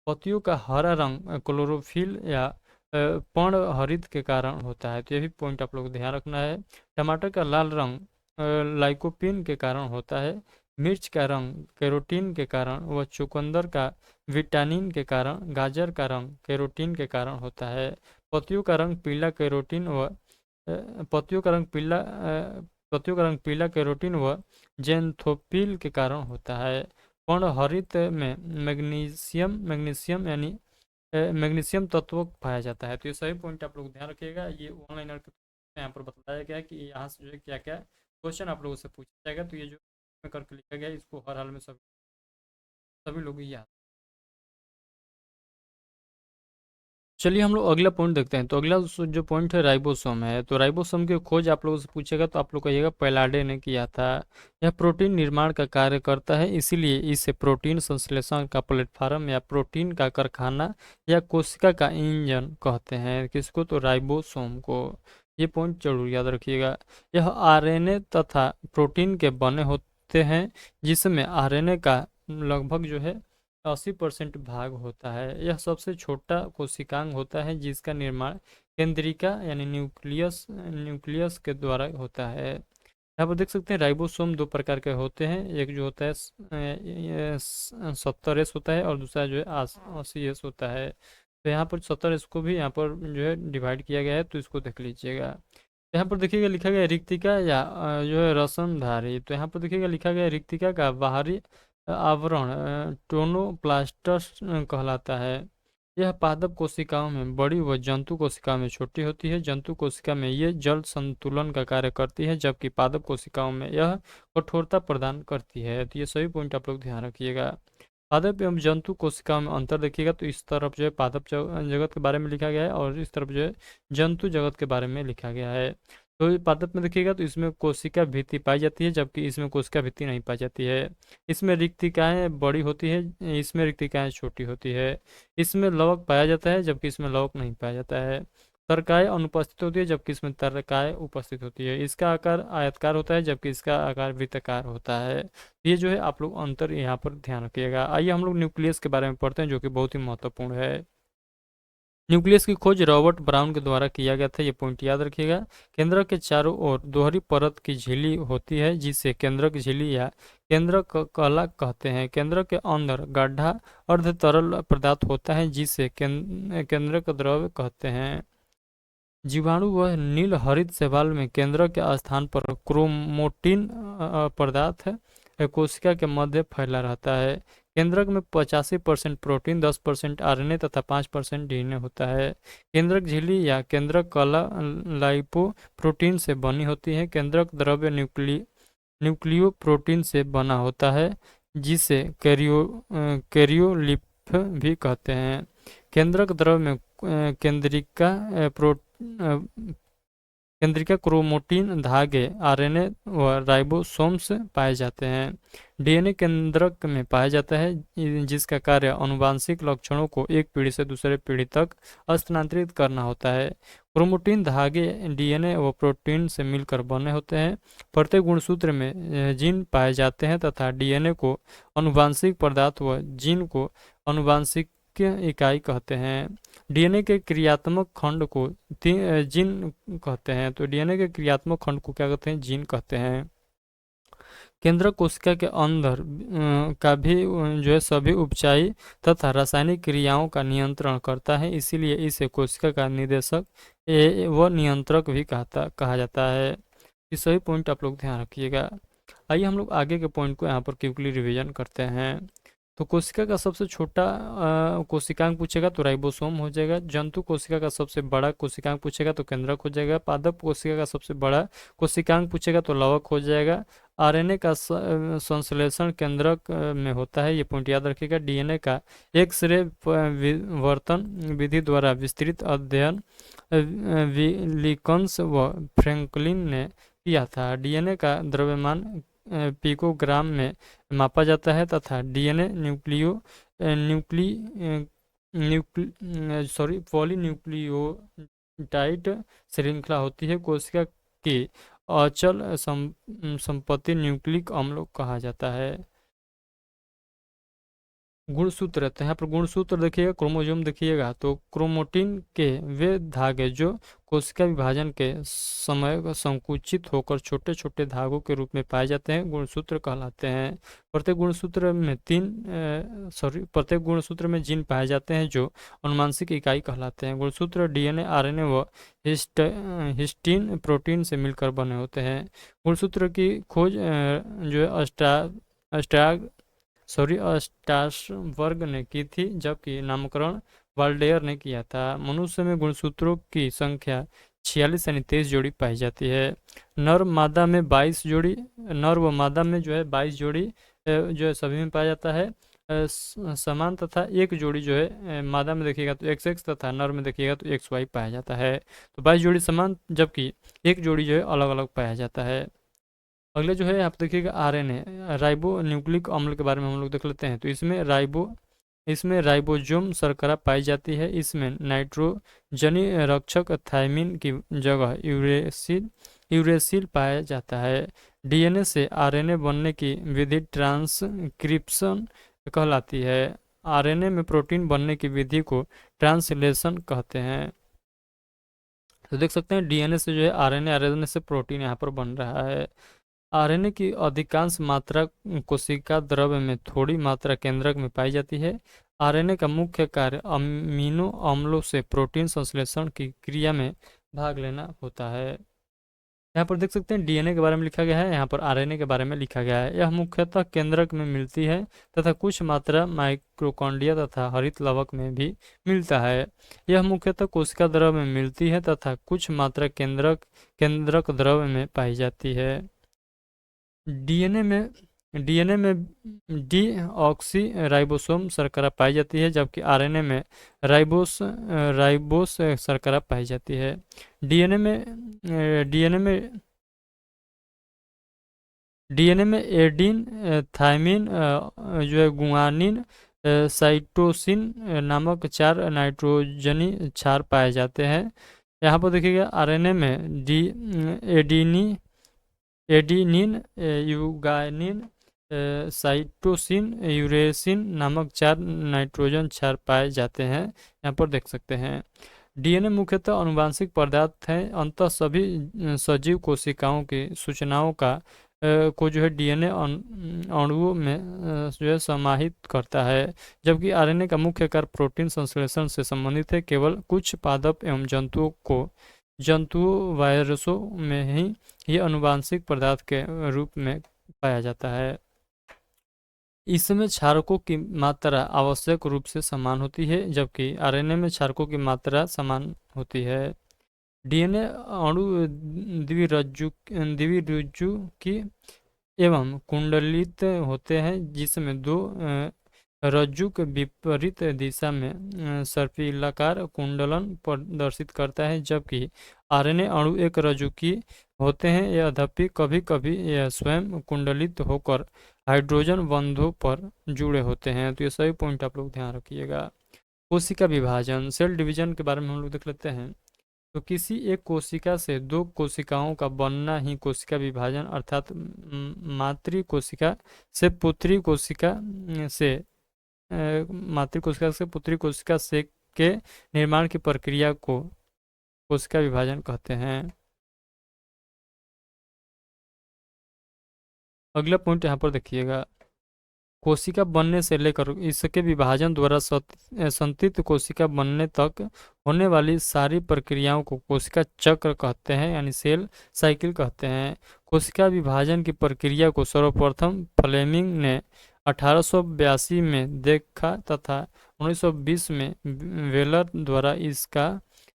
पत्तियों का हरा रंग क्लोरोफिल या पर्णहरित के कारण होता है। तो ये भी पॉइंट आप लोग को ध्यान रखना है। टमाटर का लाल रंग लाइकोपीन के कारण होता है। मिर्च का रंग कैरोटीन के कारण व चुकंदर का विटामिन के कारण, गाजर का रंग कैरोटीन के कारण होता है। पत्तियों का रंग पीला कैरोटीन व पत्तियों का रंग पीला पत्तियों का रंग पीला कैरोटीन व जेंथोफिल के कारण होता है। पर्णहरित में मैग्नीशियम यानी मैग्नीशियम तत्व पाया जाता है। तो ये सभी पॉइंट आप लोग ध्यान रखिएगा। ये ऑनलाइन यहाँ पर बताया गया है कि यहाँ से जो है क्या क्या क्वेश्चन आप लोगों से पूछा जाएगा। तो ये जो करके लिखा गया है इसको हर हाल में सभी लोग याद। चलिए हम लोग अगला पॉइंट देखते हैं। तो अगला जो पॉइंट है राइबोसोम है। तो राइबोसोम की खोज आप लोगों से पूछेगा तो आप लोग कहिएगा पैलाडे ने किया था। यह प्रोटीन निर्माण का कार्य करता है, इसीलिए इसे प्रोटीन संश्लेषण का प्लेटफार्म या प्रोटीन का कारखाना या कोशिका का इंजन कहते हैं। किसको? तो राइबोसोम को। ये पॉइंट जरूर याद रखिएगा। यह आरएनए तथा प्रोटीन के बने होते हैं, जिसमें आरएनए का लगभग जो है 80% भाग होता है। यह सबसे छोटा कोशिकांग होता है जिसका निर्माण केंद्रिका यानी न्यूक्लियस के द्वारा होता है। यहाँ पर देख सकते हैं राइबोसोम दो प्रकार के होते हैं। एक जो होता है 70S होता है और दूसरा जो है 80S होता है। तो यहाँ पर 70S को भी यहाँ पर जो है डिवाइड किया गया है, तो इसको देख लीजिएगा। यहाँ पर देखिएगा लिखा गया है रिक्तिका या जो है रसनधारी। तो यहाँ पर देखिएगा लिखा गया है रिक्तिका का बाहरी आवरण टोनोप्लास्टस कहलाता है। यह पादप कोशिकाओं में बड़ी व जंतु कोशिकाओं में छोटी होती है। जंतु कोशिका में ये जल संतुलन का कार्य करती है, जबकि पादप कोशिकाओं में यह कठोरता प्रदान करती है। तो ये सभी पॉइंट आप लोग ध्यान रखिएगा। पादप एवं जंतु कोशिकाओं में अंतर देखिएगा तो इस तरफ जो है पादप जगत के बारे में लिखा गया है और इस तरफ जो है जंतु जगत के बारे में लिखा गया है। तो ये पादप में देखिएगा तो इसमें कोशिका भित्ति पाई जाती है, जबकि इसमें कोशिका भित्ति नहीं पाई जाती है। इसमें रिक्तिकाएं बड़ी होती है, इसमें रिक्तिकाएं छोटी होती है। इसमें लवक पाया जाता है, जबकि इसमें लवक नहीं पाया जाता है। तरकाएं अनुपस्थित होती है, जबकि इसमें तरकाएं उपस्थित होती है। इसका आकार आयताकार होता है, जबकि इसका आकार वृत्ताकार होता है। ये जो है आप लोग अंतर यहाँ पर ध्यान रखिएगा। आइए हम लोग न्यूक्लियस के बारे में पढ़ते हैं, जो कि बहुत ही महत्वपूर्ण है। न्यूक्लियस की खोज रॉबर्ट ब्राउन के द्वारा किया गया था। ये पॉइंट याद रखिएगा। केंद्रक के चारों ओर दोहरी परत की झिल्ली होती है, जिसे केंद्रक झिल्ली या केंद्रक कला कहते हैं। केंद्रक के अंदर गड्ढा अर्ध तरल पदार्थ होता है, जिसे केंद्रक द्रव कहते हैं। जीवाणु वह नील हरित शैवाल में केंद्रक के स्थान पर क्रोमोटिन पदार्थ कोशिका के मध्य फैला रहता है। केंद्रक में 85% प्रोटीन, 10% आरएनए तथा 5% डीएनए होता है। केंद्रक झिल्ली या केंद्रक कला लाइपो प्रोटीन से बनी होती है। केंद्रक द्रव्य न्यूक्लियो प्रोटीन से बना होता है, जिसे कैरियोलिप भी कहते हैं। केंद्रक द्रव्य में केंद्रिका केंद्रिका क्रोमोटिन धागे आरएनए व राइबोसोम्स पाए जाते हैं। डीएनए केंद्रक में पाया जाता है, जिसका कार्य आनुवांशिक लक्षणों को एक पीढ़ी से दूसरे पीढ़ी तक स्थानांतरित करना होता है। क्रोमोटिन धागे डीएनए व प्रोटीन से मिलकर बने होते हैं। प्रत्येक गुणसूत्र में जीन पाए जाते हैं तथा डीएनए को आनुवांशिक पदार्थ व जीन को आनुवांशिक इकाई कहते हैं। डीएनए के क्रियात्मक खंड को जीन कहते हैं। तो डीएनए के क्रियात्मक खंड को क्या कहते हैं? जीन कहते हैं। केंद्रक कोशिका के अंदर का भी जो है सभी उपचायी तथा रासायनिक क्रियाओं का नियंत्रण करता है, इसीलिए इसे कोशिका का निदेशक व नियंत्रक भी कहा जाता है। ये सभी पॉइंट आप लोग ध्यान रखिएगा। आइए हम लोग आगे के पॉइंट को यहाँ पर क्विकली रिवीजन करते हैं। तो कोशिका का सबसे छोटा कोशिकांग पूछेगा तो राइबोसोम हो जाएगा। जंतु कोशिका का सबसे बड़ा कोशिकांग पूछेगा तो केंद्रक हो जाएगा। पादप कोशिका का सबसे बड़ा कोशिकांग पूछेगा तो लवक हो जाएगा। आरएनए का संश्लेषण केंद्रक में होता है, ये पॉइंट याद रखिएगा। डीएनए का एक्स-रे विवर्तन विधि द्वारा विस्तृत अध्ययन विलिकन्स व फ्रैंकलिन ने किया था। डीएनए का द्रव्यमान पिकोग्राम में मापा जाता है तथा डीएनए पॉलीन्यूक्लियोटाइड श्रृंखला होती है। कोशिका की अचल संपत्ति न्यूक्लिक अम्ल कहा जाता है। गुणसूत्र रहते हैं, यहाँ पर गुणसूत्र देखिएगा, क्रोमोसोम देखिएगा तो क्रोमोटिन के वे धागे जो कोशिका विभाजन के समय संकुचित होकर छोटे छोटे धागों के रूप में पाए जाते हैं गुणसूत्र कहलाते हैं। प्रत्येक गुणसूत्र में जीन पाए जाते हैं जो अनुवांशिक इकाई कहलाते हैं। गुणसूत्र डीएनए, आरएनए व हिस्टीन प्रोटीन से मिलकर बने होते हैं। गुणसूत्र की खोज जो है अस्टार्सबर्ग ने की थी, जबकि नामकरण वाल्डेयर ने किया था। मनुष्य में गुणसूत्रों की संख्या 46 यानी 23 जोड़ी पाई जाती है। नर मादा में 22 जोड़ी, नर व मादा में जो है 22 जोड़ी जो है सभी में पाया जाता है समान, तथा एक जोड़ी जो है मादा में देखिएगा तो XX तथा नर में देखिएगा तो XY पाया जाता है। तो 22 जोड़ी समान, जबकि एक जोड़ी जो है अलग अलग पाया जाता है। अगले जो है आप देखिएगा आरएनए, राइबो न्यूक्लिक अम्ल के बारे में हम लोग देख लेते हैं। तो इसमें राइबोसोम शर्करा पाई जाती है। इसमें नाइट्रोजनी रक्षक थायमिन की जगह यूरेसिल पाया जाता है। डीएनए से आरएनए बनने की विधि ट्रांसक्रिप्शन कहलाती है। आरएनए में प्रोटीन बनने की विधि को ट्रांसलेशन कहते हैं। तो देख सकते हैं डीएनए से जो है आरएनए, आरएनए से प्रोटीन यहाँ पर बन रहा है। आरएनए की अधिकांश मात्रा कोशिका द्रव्य में, थोड़ी मात्रा केंद्रक में पाई जाती है। आरएनए का मुख्य कार्य अमीनो अम्लों से प्रोटीन संश्लेषण की क्रिया में भाग लेना होता है। यहाँ पर देख सकते हैं डीएनए के बारे में लिखा गया है, यहाँ पर आरएनए के बारे में लिखा गया है। यह मुख्यतः केंद्रक में मिलती है तथा कुछ मात्रा माइटोकॉन्ड्रिया तथा हरित लवक में भी मिलता है। यह मुख्यतः कोशिका द्रव्य में मिलती है तथा कुछ मात्रा केंद्रक द्रव्य में पाई जाती है। डीएनए में डीऑक्सी राइबोसोम शर्करा पाई जाती है, जबकि आरएनए में राइबोस शर्करा पाई जाती है। डीएनए में एडीन, थायमिन जो है गुआनिन, साइटोसिन नामक 4 नाइट्रोजनी क्षार पाए जाते हैं। यहाँ पर देखिएगा आरएनए में एडिनिन, यूगानिन, साइटोसिन, यूरेसिन नामक 4 नाइट्रोजन क्षार पाए जाते हैं, यहाँ पर देख सकते हैं। डीएनए मुख्यतः आनुवंशिक पदार्थ है। अंततः सभी सजीव कोशिकाओं की सूचनाओं को जो है डीएनए अणुओं में जो है समाहित करता है, जबकि आरएनए का मुख्य कार्य प्रोटीन संश्लेषण से संबंधित है। केवल कुछ पादप एवं जंतुओं वायरसों में ही ये आनुवंशिक पदार्थ के रूप में पाया जाता है। इसमें क्षारकों की मात्रा आवश्यक रूप से समान होती है, जबकि आरएनए में क्षारकों की मात्रा समान होती है। डीएनए अणु द्विरुज्जु की एवं कुंडलित होते हैं, जिसमें 2 रज्जु के विपरीत दिशा में सर्पिलाकार कुंडलन प्रदर्शित करता है, जबकि आरएनए अणु एक रज्जु की होते हैं। यद्यपि कभी कभी यह स्वयं कुंडलित होकर हाइड्रोजन बंधों पर जुड़े होते हैं। तो ये सभी पॉइंट आप लोग ध्यान रखिएगा। कोशिका विभाजन, सेल डिवीजन के बारे में हम लोग देख लेते हैं। तो किसी एक कोशिका से 2 कोशिकाओं का बनना ही कोशिका विभाजन अर्थात मातृ कोशिका से पुत्री कोशिका से के निर्माण की प्रक्रिया को कोशिका विभाजन कहते हैं। अगला पॉइंट यहाँ पर देखिएगा, कोशिका बनने से लेकर इसके विभाजन द्वारा संतृप्त कोशिका बनने तक होने वाली सारी प्रक्रियाओं को कोशिका चक्र कहते हैं, यानी सेल साइकिल कहते हैं। कोशिका विभाजन की प्रक्रिया को सर्वप्रथम फ्लेमिंग ने 1882 में देखा तथा 1920 में वेलर द्वारा इसका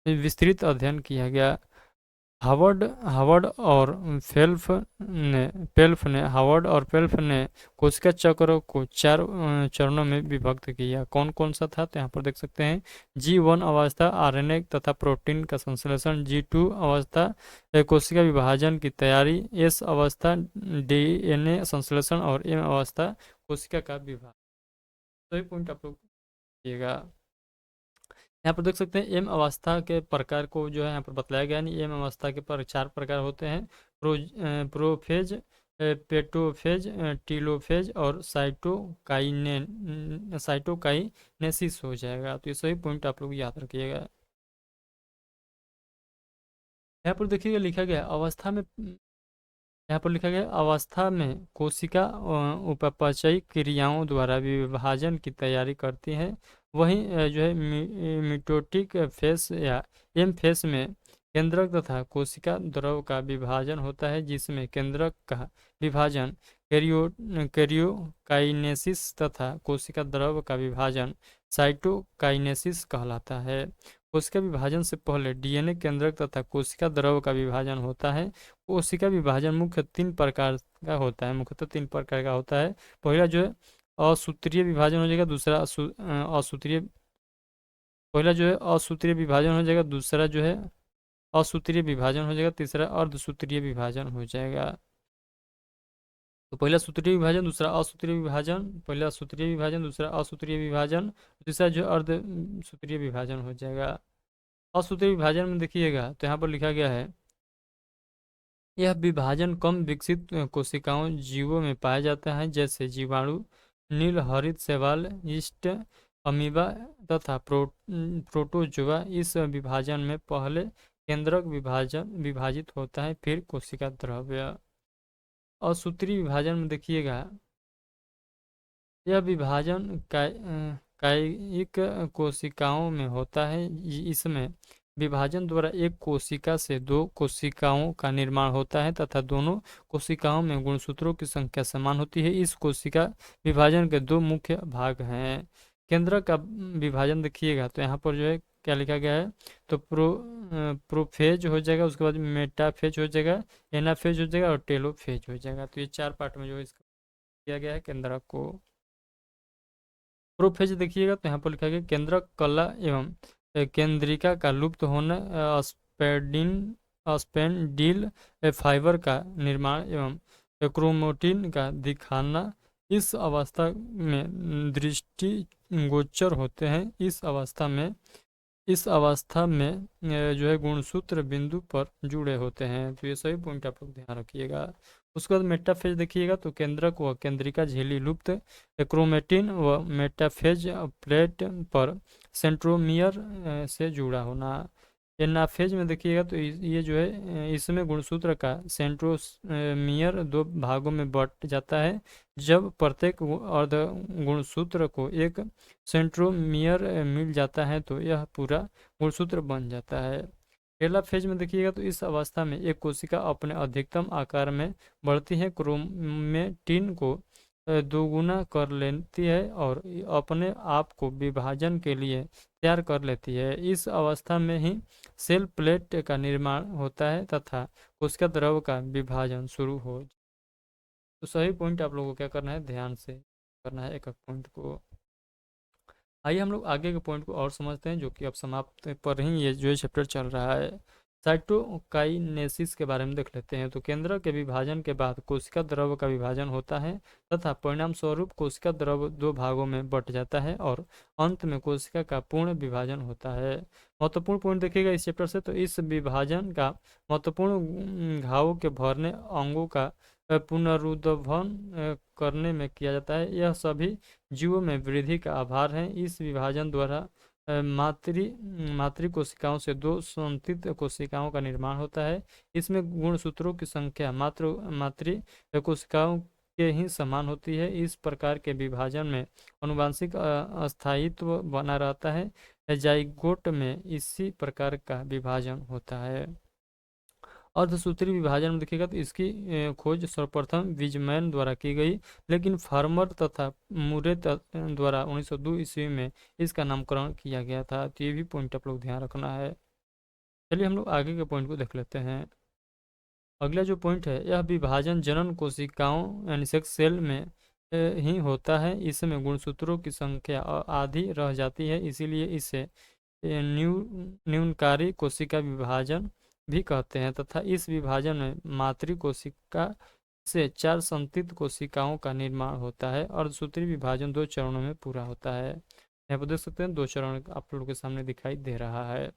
विस्तृत अध्ययन किया गया। हार्वर्ड हार्वर्ड और पेल्फ ने कोशिका चक्र को 4 चरणों में विभक्त किया। कौन कौन सा था, तो यहाँ पर देख सकते हैं। G1 अवस्था आरएनए तथा प्रोटीन का संश्लेषण, G2 अवस्था कोशिका विभाजन की तैयारी, S अवस्था डीएनए संश्लेषण और M अवस्था कोशिका का विभाजन। तो ये पॉइंट आप लोग देखिएगा। यहाँ पर देख सकते हैं एम अवस्था के प्रकार को जो है यहाँ पर बतलाया गया, नहीं एम अवस्था के 4 प्रकार होते हैं। प्रोफेज, पेटोफेज, टीलोफेज और साइटोकाइनेसिस हो जाएगा। तो ये सभी पॉइंट आप लोग याद रखिएगा। यहाँ पर देखिएगा लिखा गया अवस्था में, यहाँ पर लिखा गया अवस्था में कोशिका उपापचयी क्रियाओं द्वारा विभाजन की तैयारी करती है। वहीं जो है मिटोटिक फेस या एम फेस में केंद्रक तथा कोशिका द्रव का विभाजन होता है, जिसमें केंद्रक का विभाजन कैरियोकाइनेसिस तथा कोशिका द्रव का विभाजन साइटोकाइनेसिस कहलाता है। कोशिका विभाजन से पहले डीएनए केंद्रक तथा कोशिका द्रव का विभाजन होता है। कोशिका विभाजन मुख्यतः 3 प्रकार का होता है। पहला जो है असूत्रीय विभाजन हो जाएगा, दूसरा असूत्रीय विभाजन हो जाएगा, दूसरा जो है असूत्रीय विभाजन हो जाएगा, तीसरा अर्धसूत्रीय विभाजन हो जाएगा। तो पहला सूत्रीय विभाजन, दूसरा असूत्रीय विभाजन, पहला सूत्रीय विभाजन, दूसरा असूत्रीय विभाजन, तीसरा जो अर्ध सूत्रीय विभाजन हो जाएगा। असूत्रीय विभाजन में देखिएगा तो यहाँ पर लिखा गया है, यह विभाजन कम विकसित कोशिकाओं जीवों में पाया जाता है, जैसे जीवाणु, नील हरित शैवाल, यीस्ट, अमीबा तथा प्रोटोजोआ। इस विभाजन में पहले केंद्रक विभाजित होता है, फिर कोशिका द्रव्य। असूत्रीय विभाजन में देखिएगा, यह विभाजन कायिक कोशिकाओं में होता है। इसमें विभाजन द्वारा एक कोशिका से 2 कोशिकाओं का निर्माण होता है तथा दोनों कोशिकाओं में गुणसूत्रों की संख्या समान होती है। इस कोशिका विभाजन के 2 मुख्य भाग हैं। केंद्र का विभाजन देखिएगा तो यहाँ पर जो है क्या लिखा गया है, तो प्रोफेज हो जाएगा, उसके बाद मेटाफेज हो जाएगा, एनाफेज हो जाएगा और टेलोफेज हो जाएगा। तो ये 4 पार्ट में जो इसका किया गया है केंद्र को। प्रोफेज देखिएगा तो यहाँ पर लिखा गया केंद्रक कला एवं केंद्रिका का लुप्त होना, स्पेंडिल फाइबर का निर्माण एवं क्रोमोटिन का दिखाना इस अवस्था में दृष्टि गोचर होते हैं। इस अवस्था में जो है गुणसूत्र बिंदु पर जुड़े होते हैं। तो ये सभी पॉइंट आप लोग ध्यान रखिएगा। उसके बाद मेटाफेज देखिएगा तो केंद्रक व केंद्रिका झिल्ली लुप्त, क्रोमेटिन व मेटाफेज प्लेट पर सेंट्रोमियर से जुड़ा होना। एनाफेज में देखिएगा तो ये जो है इसमें गुणसूत्र का सेंट्रोमियर 2 भागों में बट जाता है। जब प्रत्येक अर्ध गुणसूत्र को एक सेंट्रोमियर मिल जाता है तो यह पूरा गुणसूत्र बन जाता है। पहला फेज में देखिएगा तो इस अवस्था में एक कोशिका अपने अधिकतम आकार में बढ़ती है, क्रोमेटिन को दोगुना कर लेती है और अपने आप को विभाजन के लिए तैयार कर लेती है। इस अवस्था में ही सेल प्लेट का निर्माण होता है तथा कोशिका द्रव का विभाजन शुरू हो। तो सही पॉइंट आप लोगों को क्या करना है, ध्यान से करना है एक एक पॉइंट को। आइए हम लोग आगे के पॉइंट को और समझते हैं, जो कि अब समाप्त पर ही ये जो चैप्टर चल रहा है। साइटोकाइनेसिस के बारे में देख लेते हैं। तो केंद्र के विभाजन के बाद कोशिका द्रव का विभाजन होता है तथा परिणाम स्वरूप कोशिका द्रव 2 भागों में बट जाता है और अंत में कोशिका का पूर्ण विभाजन होता है। महत्वपूर्ण पॉइंट देखिएगा इस चैप्टर से, तो इस विभाजन का महत्वपूर्ण घावों के भरने अंगों का पुनरुद्धारण करने में किया जाता है। यह सभी जीवों में वृद्धि का आधार है। इस विभाजन द्वारा मातृ कोशिकाओं से 2 संतृप्त कोशिकाओं का निर्माण होता है। इसमें गुणसूत्रों की संख्या मातृ कोशिकाओं के ही समान होती है। इस प्रकार के विभाजन में आनुवंशिक अस्थायित्व बना रहता है। जाइगोट में इसी प्रकार का विभाजन होता है। अर्धसूत्री विभाजन में देखिएगा तो इसकी खोज सर्वप्रथम विजमैन द्वारा की गई, लेकिन फार्मर तथा मुरे द्वारा 1902 ईस्वी में इसका नामकरण किया गया था। तो ये भी पॉइंट आप लोग ध्यान रखना है। चलिए हम लोग आगे के पॉइंट को देख लेते हैं। अगला जो पॉइंट है, यह विभाजन जनन कोशिकाओं यानी सेक्स सेल में ही होता है। इसमें गुणसूत्रों की संख्या आधी रह जाती है, इसीलिए इसे न्यूनकारी कोशिका विभाजन भी कहते हैं, तथा इस विभाजन में मातृ कोशिका से 4 संतति कोशिकाओं का निर्माण होता है। अर्धसूत्री विभाजन 2 चरणों में पूरा होता है। यहाँ पर देख सकते हैं 2 चरण आप लोगों के सामने दिखाई दे रहा है।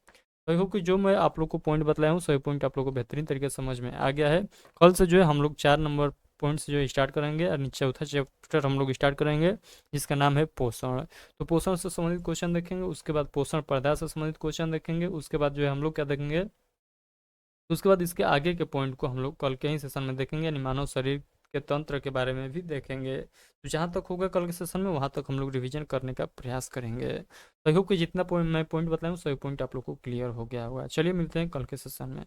आई होप कि जो मैं आप लोग को पॉइंट बतलाया हूँ सभी पॉइंट आप लोग को बेहतरीन तरीके से समझ में आ गया है। कल से जो है हम लोग 4 नंबर पॉइंट से जो स्टार्ट करेंगे और चौथा चैप्टर हम लोग स्टार्ट करेंगे जिसका नाम है पोषण। तो पोषण से संबंधित क्वेश्चन देखेंगे, उसके बाद पोषण पदार्थ से संबंधित क्वेश्चन देखेंगे, उसके बाद जो है हम लोग क्या देखेंगे, तो उसके बाद इसके आगे के पॉइंट को हम लोग कल के ही सेशन में देखेंगे, यानी मानव शरीर के तंत्र के बारे में भी देखेंगे। तो जहाँ तक होगा कल के सेशन में वहाँ तक हम लोग रिवीजन करने का प्रयास करेंगे। तो आई होप कि जितना मैं पॉइंट बताया हूँ सभी पॉइंट आप लोग को क्लियर हो गया होगा। चलिए मिलते हैं कल के सेशन में।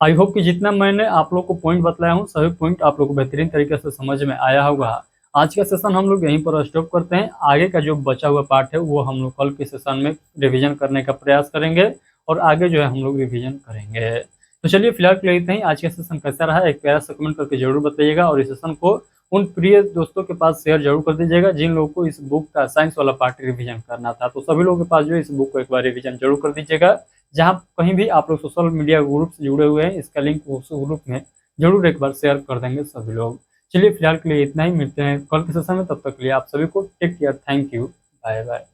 आई होप कि जितना मैंने आप लोग को पॉइंट बतलाया हूँ सभी पॉइंट आप लोग को बेहतरीन तरीके से समझ में आया होगा। आज का सेशन हम लोग यहीं पर स्टॉप करते हैं। आगे का जो बचा हुआ पार्ट है वो हम लोग कल के सेशन में रिवीजन करने का प्रयास करेंगे और आगे जो है हम लोग रिवीजन करेंगे। तो चलिए फिलहाल के लिए इतना ही। आज का सेशन कैसा रहा एक प्यारा सा कमेंट करके जरूर बताइएगा और इस सेशन को उन प्रिय दोस्तों के पास शेयर जरूर कर दीजिएगा जिन लोगों को इस बुक का साइंस वाला पार्ट रिवीजन करना था। तो सभी लोगों के पास जो है इस बुक को एक बार रिवीजन जरूर कर दीजिएगा। जहाँ कहीं भी आप लोग सोशल मीडिया ग्रुप से जुड़े हुए हैं इसका लिंक उस ग्रुप में जरूर एक बार शेयर कर देंगे सभी लोग। चलिए फिलहाल के लिए इतना ही, मिलते हैं कल के सेशन में, तब तक के लिए आप सभी को take care, thank you, bye bye.